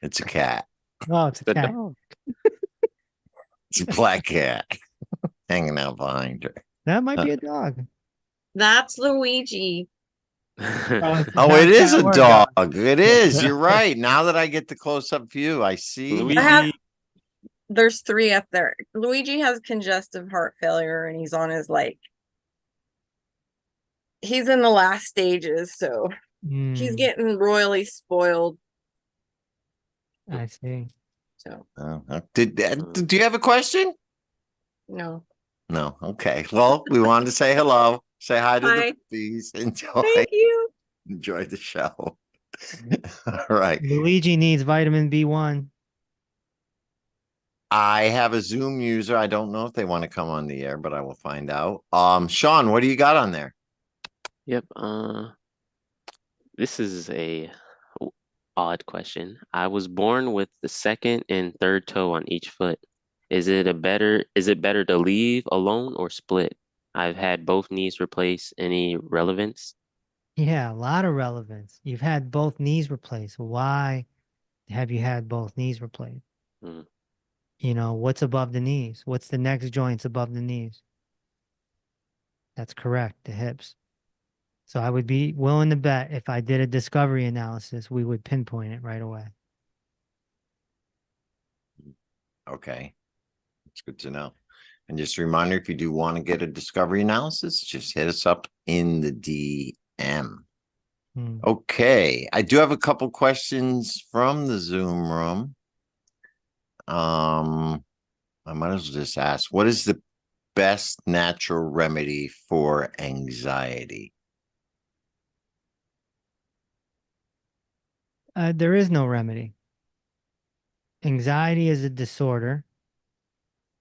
Speaker 1: It's a cat.
Speaker 3: Oh, it's a
Speaker 2: The
Speaker 3: cat.
Speaker 2: dog.
Speaker 1: It's a black cat hanging out behind her.
Speaker 3: That might be a dog.
Speaker 7: That's Luigi.
Speaker 3: It's
Speaker 1: Oh,
Speaker 3: not
Speaker 1: it is
Speaker 3: cat
Speaker 1: a
Speaker 3: or
Speaker 1: dog. It is. You're right. Now that I get the close-up view, I see.
Speaker 2: Luigi.
Speaker 7: I have, there's three up there. Luigi has congestive heart failure and he's on his he's in the last stages, so he's
Speaker 3: Mm,
Speaker 7: getting royally spoiled.
Speaker 3: I see.
Speaker 7: So
Speaker 1: Do you have a question?
Speaker 7: no.
Speaker 1: No. Okay. Well, we wanted to say hello. Say hi to
Speaker 7: Hi.
Speaker 1: the puppies. Enjoy.
Speaker 7: Thank you.
Speaker 1: Enjoy the show. All right.
Speaker 3: Luigi needs vitamin B1.
Speaker 1: I have a Zoom user. I don't know if they want to come on the air, but I will find out. Sean, what do you got on there?
Speaker 2: Yep. This is odd question. I was born with the second and third toe on each foot. Is it better to leave alone or split? I've had both knees replaced. Any relevance?
Speaker 3: Yeah, a lot of relevance. You've had both knees replaced. Why have you had both knees replaced?
Speaker 2: Hmm.
Speaker 3: You know, what's above the knees? What's the next joints above the knees? That's correct, the hips. So I would be willing to bet if I did a discovery analysis, we would pinpoint it right away.
Speaker 1: Okay. It's good to know. And just a reminder, if you do want to get a discovery analysis, just hit us up in the DM.
Speaker 3: Hmm.
Speaker 1: Okay. I do have a couple questions from the Zoom room. I might as well just ask, what is the best natural remedy for anxiety?
Speaker 3: There is no remedy. Anxiety is a disorder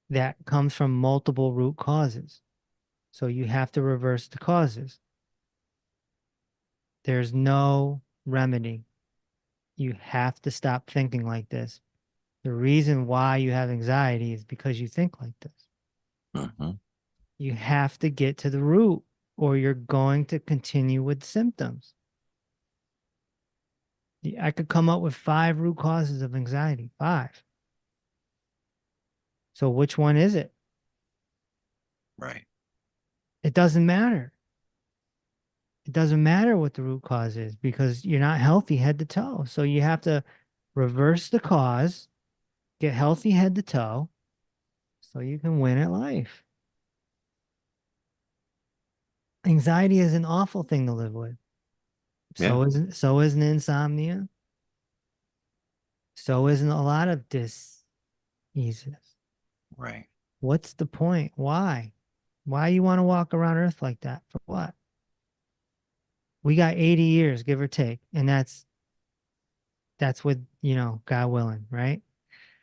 Speaker 3: that comes from multiple root causes. So you have to reverse the causes. There's no remedy. You have to stop thinking like this. The reason why you have anxiety is because you think like this.
Speaker 1: Mhm.
Speaker 3: You have to get to the root or you're going to continue with symptoms. I could come up with 5 root causes of anxiety, 5. So which one is it?
Speaker 1: Right.
Speaker 3: It doesn't matter. It doesn't matter what the root cause is because you're not healthy head to toe. So you have to reverse the cause, get healthy head to toe, so you can win at life. Anxiety is an awful thing to live with.
Speaker 1: Yeah.
Speaker 3: So isn't insomnia. So isn't a lot of diseases.
Speaker 1: Right.
Speaker 3: What's the point? Why? Why you want to walk around Earth like that? For what? We got 80 years, give or take, and that's with, God willing, right?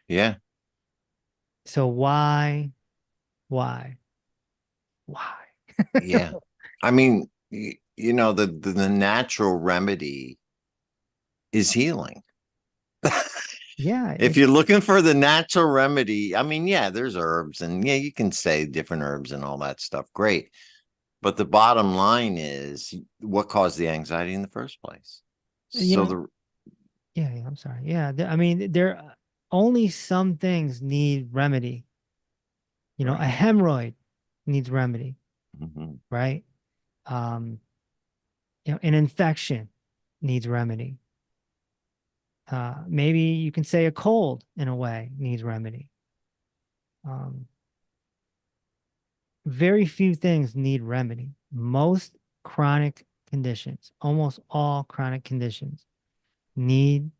Speaker 1: Yeah.
Speaker 3: So why? Why?
Speaker 1: Yeah. I mean, the natural remedy is healing.
Speaker 3: Yeah,
Speaker 1: If you're looking for the natural remedy, I mean, yeah, there's herbs and yeah, you can say different herbs and all that stuff. Great. But the bottom line is what caused the anxiety in the first place?
Speaker 3: you
Speaker 1: So
Speaker 3: know, yeah, I'm sorry. Yeah, I mean, there only some things need remedy. A
Speaker 1: right.
Speaker 3: hemorrhoid needs remedy,
Speaker 1: Mhm.
Speaker 3: right? Um, an infection needs remedy. Maybe you can say a cold in a way needs remedy. Um, very few things need remedy. Most chronic conditions, almost all chronic conditions, need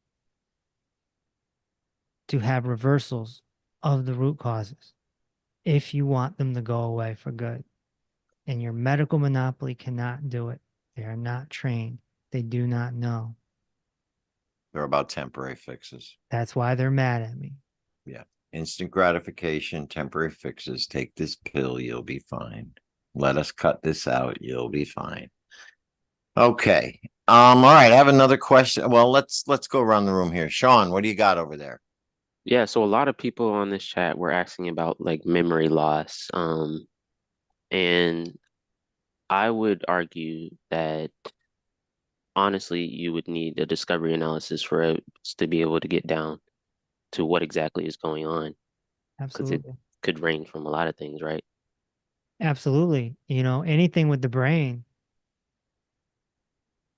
Speaker 3: to have reversals of the root causes if you want them to go away for good. And your medical monopoly cannot do it. They are not trained. They do not know.
Speaker 1: They're about temporary fixes.
Speaker 3: That's why they're mad at me.
Speaker 1: Yeah. Instant gratification, temporary fixes. Take this pill, you'll be fine. Let us cut this out, you'll be fine. Okay. All right. I have another question. Well, let's go around the room here. Sean, what do you got over there?
Speaker 2: Yeah, so a lot of people on this chat were asking about like memory loss. And I would argue that honestly, you would need a discovery analysis for us to be able to get down to what exactly is going on, because it
Speaker 3: Absolutely.
Speaker 2: could range from a lot of things, right?
Speaker 3: Absolutely. Anything with the brain,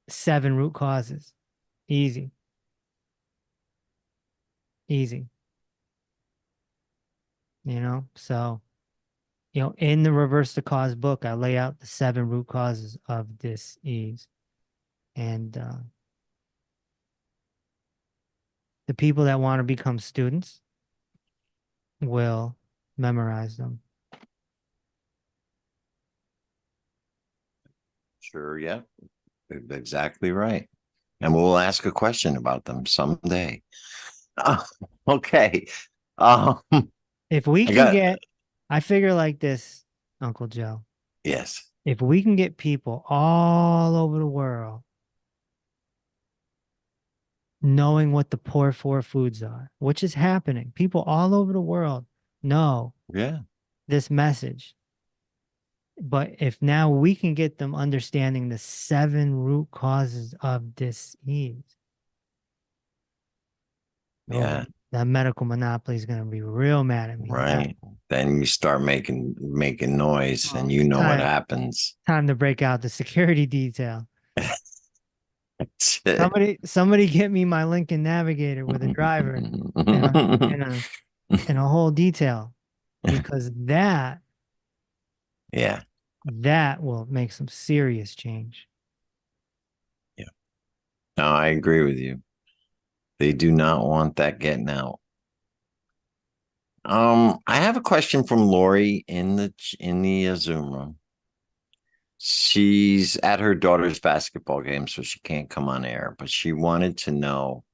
Speaker 3: 7 root causes. Easy. Easy. So, in the Reverse the Cause book, I lay out the 7 root causes of dis-ease. And the people that want to become students will memorize them.
Speaker 1: Sure. Yeah. Exactly right. And we'll ask a question about them someday. Oh, okay. Um,
Speaker 3: If we
Speaker 1: I
Speaker 3: can
Speaker 1: got,
Speaker 3: get, I figure like this, Uncle Joe,
Speaker 1: yes.
Speaker 3: if we can get people all over the world knowing what the poor 4 foods are, which is happening, people all over the world know
Speaker 1: Yeah.
Speaker 3: this message. But if now we can get them understanding the 7 root causes of disease,
Speaker 1: Yeah.
Speaker 3: that medical monopoly is going to be real mad at me.
Speaker 1: Right. Then you start making noise and you
Speaker 3: It's
Speaker 1: know what happens.
Speaker 3: time to break out the security detail.
Speaker 1: That's it.
Speaker 3: Somebody get me my Lincoln Navigator with a driver and a whole detail, because
Speaker 1: Yeah.
Speaker 3: that will make some serious change.
Speaker 1: Yeah. No, I agree with you. They do not want that getting out. I have a question from Lori in the Zoom room. She's at her daughter's basketball game, so she can't come on air, but she wanted to know.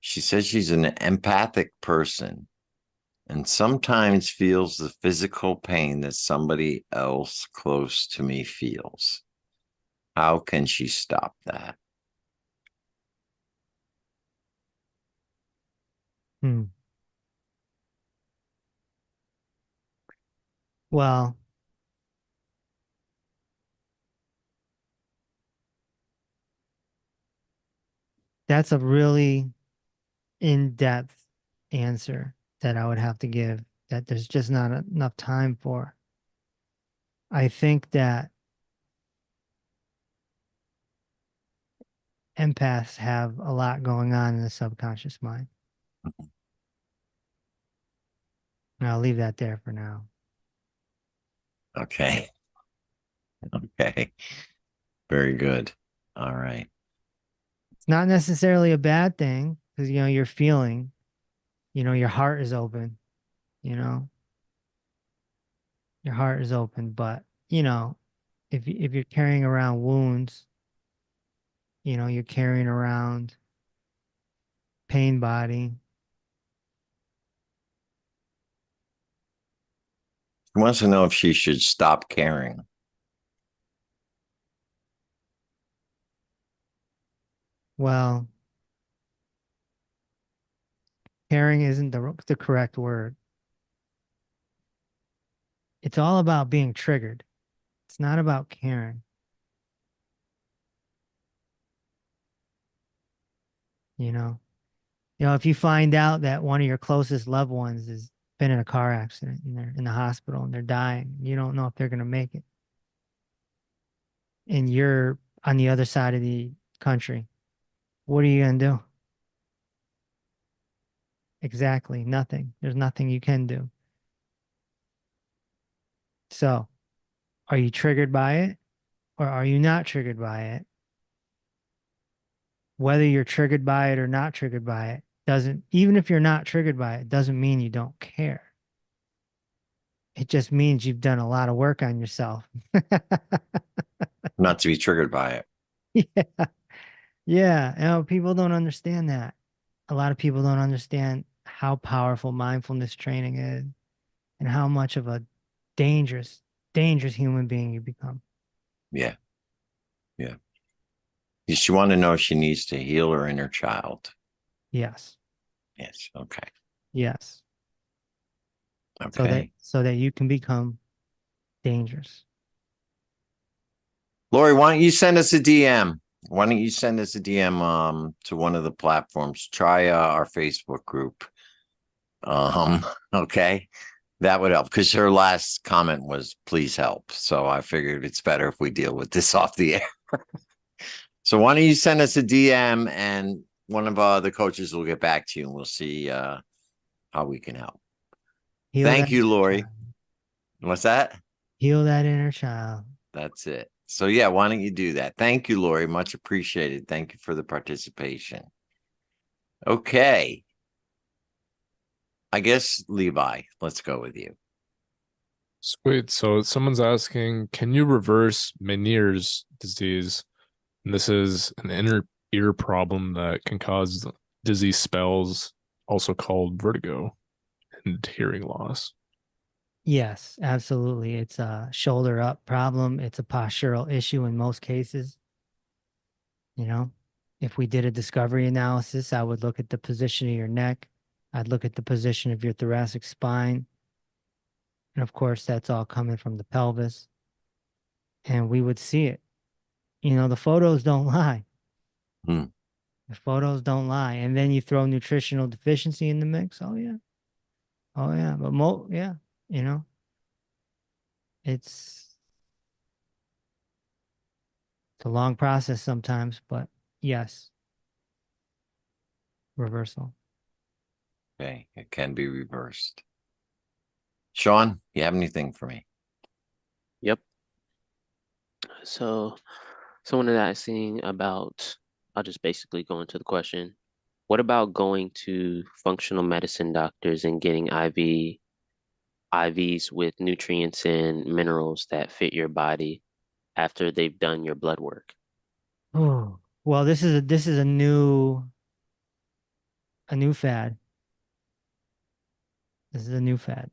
Speaker 1: She says she's an empathic person and sometimes feels the physical pain that somebody else close to me feels. How can she stop that?
Speaker 3: Well, that's a really in-depth answer that I would have to give that there's just not enough time for. I think that empaths have a lot going on in the subconscious mind. And I'll leave that there for now.
Speaker 1: Okay. Okay. Very good. All right.
Speaker 3: It's not necessarily a bad thing because, you're feeling, your heart is open, you know, your heart is open. But, if you're carrying around wounds, you're carrying around pain body.
Speaker 1: She wants to know if she should stop caring.
Speaker 3: Well, caring isn't the correct word. It's all about being triggered. It's not about caring. You know, if you find out that one of your closest loved ones has been in a car accident and they're in the hospital and they're dying, you don't know if they're going to make it. And you're on the other side of the country. What are you going to do? Exactly. Nothing. There's nothing you can do. So, are you triggered by it or are you not triggered by it? Whether you're triggered by it or not triggered by it doesn't, even if you're not triggered by it, doesn't mean you don't care. It just means you've done a lot of work on yourself.
Speaker 1: Not to be triggered by it.
Speaker 3: Yeah. Yeah. People don't understand that. A lot of people don't understand how powerful mindfulness training is and how much of a dangerous, dangerous human being you become.
Speaker 1: Yeah. Yeah. She want to know if she needs to heal her inner child.
Speaker 3: Yes.
Speaker 1: Yes. Okay.
Speaker 3: Yes.
Speaker 1: Okay.
Speaker 3: So that you can become dangerous.
Speaker 1: Lori, why don't you send us a DM? Why don't you send us a DM to one of the platforms? Try our Facebook group. Okay. That would help because her last comment was please help. So I figured it's better if we deal with this off the air. So why don't you send us a DM and one of the coaches will get back to you and we'll see how we can help.
Speaker 3: Heal
Speaker 1: Thank
Speaker 3: that
Speaker 1: you,
Speaker 3: inner
Speaker 1: Lori.
Speaker 3: child.
Speaker 1: What's that?
Speaker 3: Heal that inner child.
Speaker 1: That's it. So yeah, why don't you do that? Thank you, Lori. Much appreciated. Thank you for the participation. Okay. I guess Levi, let's go with you.
Speaker 4: Sweet. So someone's asking, can you reverse Meniere's disease? And this is an inner ear problem that can cause dizzy spells, also called vertigo and hearing loss.
Speaker 3: Yes, absolutely. It's a shoulder up problem. It's a postural issue in most cases. If we did a discovery analysis, I would look at the position of your neck. I'd look at the position of your thoracic spine. And of course, that's all coming from the pelvis. And we would see it. The photos don't lie.
Speaker 1: Hmm.
Speaker 3: The photos don't lie. And then you throw nutritional deficiency in the mix. Oh, yeah. Oh, yeah. But yeah, it's a long process sometimes, but yes, reversal.
Speaker 1: Okay. It can be reversed. Sean, you have anything for me?
Speaker 2: Yep. So someone is asking about, I'll just basically go into the question. What about going to functional medicine doctors and getting IVs with nutrients and minerals that fit your body after they've done your blood work?
Speaker 3: Oh, well, this is a new fad. This is a new fad.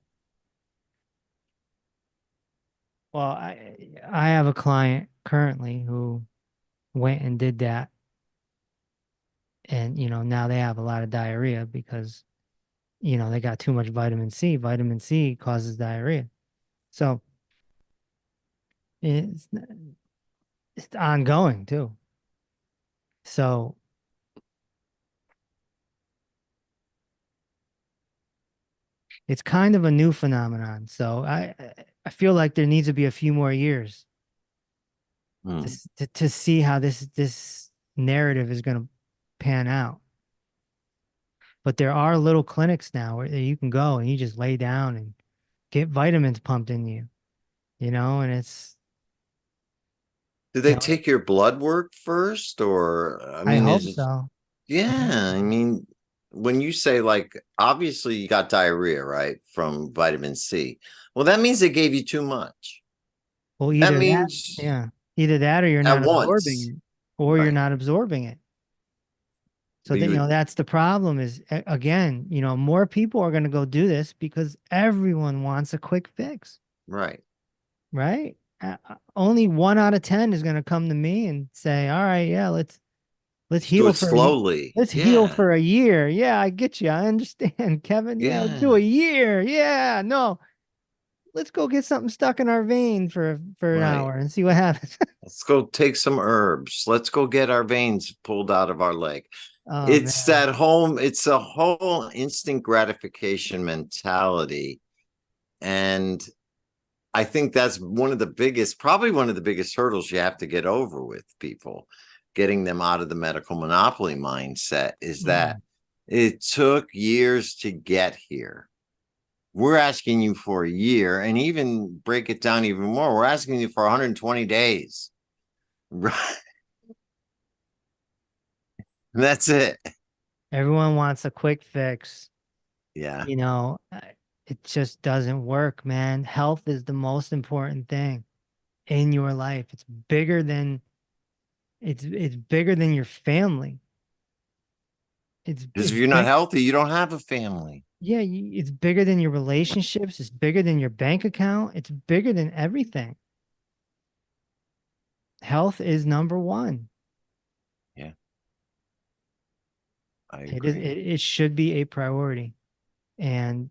Speaker 3: Well, I have a client currently who went and did that, and now they have a lot of diarrhea because they got too much vitamin C. Vitamin C causes diarrhea, so it's it's ongoing too. So it's kind of a new phenomenon. So I feel like there needs to be a few more years
Speaker 1: Hmm.
Speaker 3: to see how this narrative is going to pan out. But there are little clinics now where you can go and you just lay down and get vitamins pumped in you, and it's,
Speaker 1: Do they take your blood work first, or
Speaker 3: I hope
Speaker 1: is it?
Speaker 3: so.
Speaker 1: Yeah, I mean, when you say like, obviously you got diarrhea, right, from vitamin C. Well, that means they gave you too much.
Speaker 3: Well,
Speaker 1: That
Speaker 3: either that,
Speaker 1: means
Speaker 3: yeah, either that or you're
Speaker 1: at
Speaker 3: not absorbing
Speaker 1: once,
Speaker 3: it, or you're
Speaker 1: right?
Speaker 3: not absorbing it. So
Speaker 1: But
Speaker 3: that,
Speaker 1: you would,
Speaker 3: that's the problem is, again, more people are going to go do this because everyone wants a quick fix,
Speaker 1: right?
Speaker 3: right? Only 1 out of 10 is going to come to me and say, all right, yeah, let's
Speaker 1: Do
Speaker 3: heal
Speaker 1: it
Speaker 3: for a ye-
Speaker 1: slowly.
Speaker 3: let's heal
Speaker 1: Yeah,
Speaker 3: for a year. Yeah, I get you. I understand, Kevin. Yeah, let's do
Speaker 1: yeah,
Speaker 3: a year. Yeah, no, let's go get something stuck in our vein for an
Speaker 1: right.
Speaker 3: hour and see what happens.
Speaker 1: Let's go take some herbs. Let's go get our veins pulled out of our leg.
Speaker 3: Oh
Speaker 1: It's
Speaker 3: man.
Speaker 1: it's a whole instant gratification mentality. And I think that's probably one of the biggest hurdles you have to get over with people, getting them out of the medical monopoly mindset is that it took years to get here. We're asking you for a year, and even break it down even more. We're asking you for 120 days. Right. That's it.
Speaker 3: Everyone wants a quick fix.
Speaker 1: Yeah.
Speaker 3: It just doesn't work, man. Health is the most important thing in your life. It's bigger than your family.
Speaker 1: Because
Speaker 3: It's
Speaker 1: if you're not
Speaker 3: big.
Speaker 1: healthy, you don't have a family.
Speaker 3: Yeah, it's bigger than your relationships. It's bigger than your bank account. It's bigger than everything. Health is number one.
Speaker 1: Yeah, I
Speaker 3: It is.
Speaker 1: agree.
Speaker 3: It should be a priority, and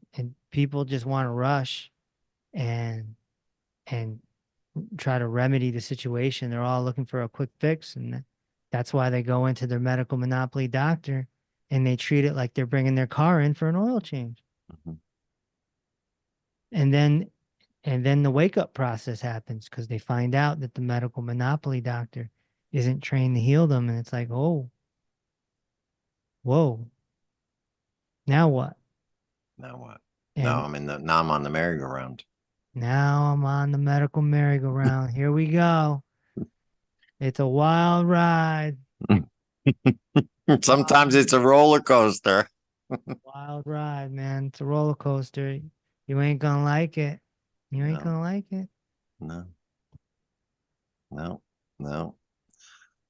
Speaker 3: people just want to rush and and try to remedy the situation. They're all looking for a quick fix, and that's why they go into their medical monopoly doctor and they treat it like they're bringing their car in for an oil change.
Speaker 1: Mhm.
Speaker 3: And then the wake up process happens because they find out that the medical monopoly doctor isn't trained to heal them, and it's like, oh, whoa, now what?
Speaker 1: Now what?
Speaker 3: And
Speaker 1: Now I'm on the merry-go-round.
Speaker 3: now I'm on the medical merry-go-round. Here we go. It's a wild ride.
Speaker 1: Sometimes it's a roller coaster.
Speaker 3: Wild ride, man. It's a roller coaster. You ain't gonna like it. You ain't
Speaker 1: No,
Speaker 3: gonna like it.
Speaker 1: no, no, no.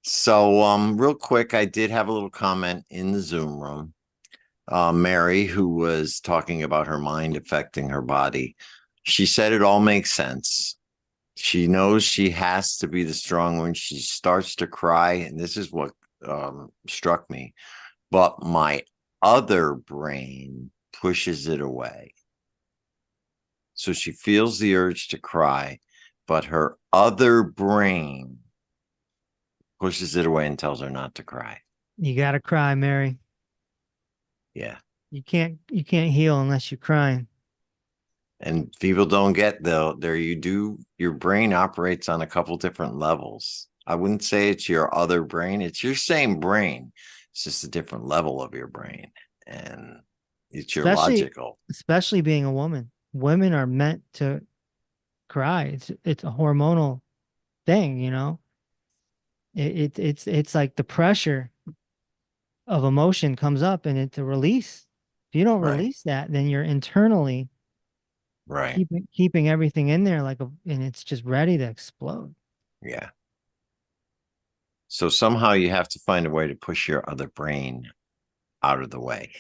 Speaker 1: So, real quick, I did have a little comment in the Zoom room. Mary, who was talking about her mind affecting her body, she said it all makes sense. She knows she has to be the strong one. She starts to cry, and this is what struck me. But my other brain pushes it away. So she feels the urge to cry, but her other brain pushes it away and tells her not to cry.
Speaker 3: You gotta cry, Mary.
Speaker 1: Yeah.
Speaker 3: You can't heal unless you're crying.
Speaker 1: And people don't get your brain operates on a couple different levels. I wouldn't say it's your other brain, it's your same brain. It's just a different level of your brain. And it's your
Speaker 3: Especially
Speaker 1: logical.
Speaker 3: especially being a woman. Women are meant to cry. It's a hormonal thing. It's like the pressure of emotion comes up and it's a release. If you don't
Speaker 1: Right.
Speaker 3: release that, then you're internally
Speaker 1: Right.
Speaker 3: keeping everything in there and it's just ready to explode.
Speaker 1: Yeah. So somehow you have to find a way to push your other brain out of the way.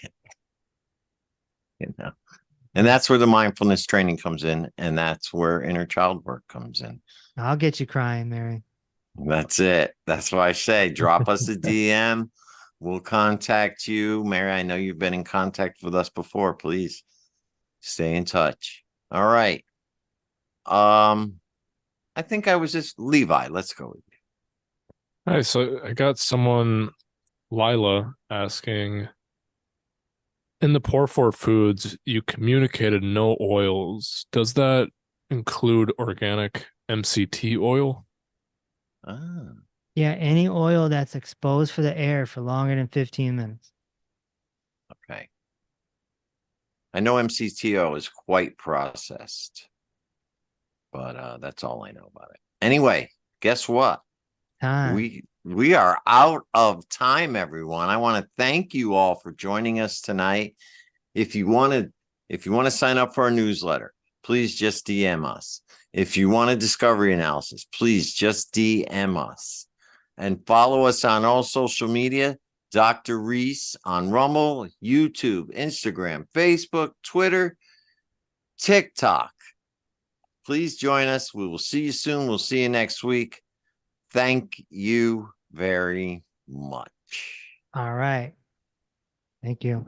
Speaker 1: And that's where the mindfulness training comes in, and that's where inner child work comes in.
Speaker 3: I'll get you crying, Mary.
Speaker 1: That's it. That's why I say drop us a DM. We'll contact you. Mary, I know you've been in contact with us before. Please stay in touch. All right. I think I was just Levi. Let's go with you.
Speaker 4: All right, so I got someone, Lila, asking, in the Pour For Foods, you communicated no oils. Does that include organic MCT oil?
Speaker 1: Ah,
Speaker 3: Yeah, any oil that's exposed for the air for longer than 15 minutes.
Speaker 1: okay. I know MCTO is quite processed, but that's all I know about it. Anyway, guess what?
Speaker 3: Time.
Speaker 1: We are out of time, everyone. I want to thank you all for joining us tonight. If you want to sign up for our newsletter, please just DM us. If you want a discovery analysis, please just DM us. And follow us on all social media. Dr. Reese on Rumble, YouTube, Instagram, Facebook, Twitter, TikTok. Please join us. We will see you soon. We'll see you next week. Thank you very much.
Speaker 3: All right. Thank you.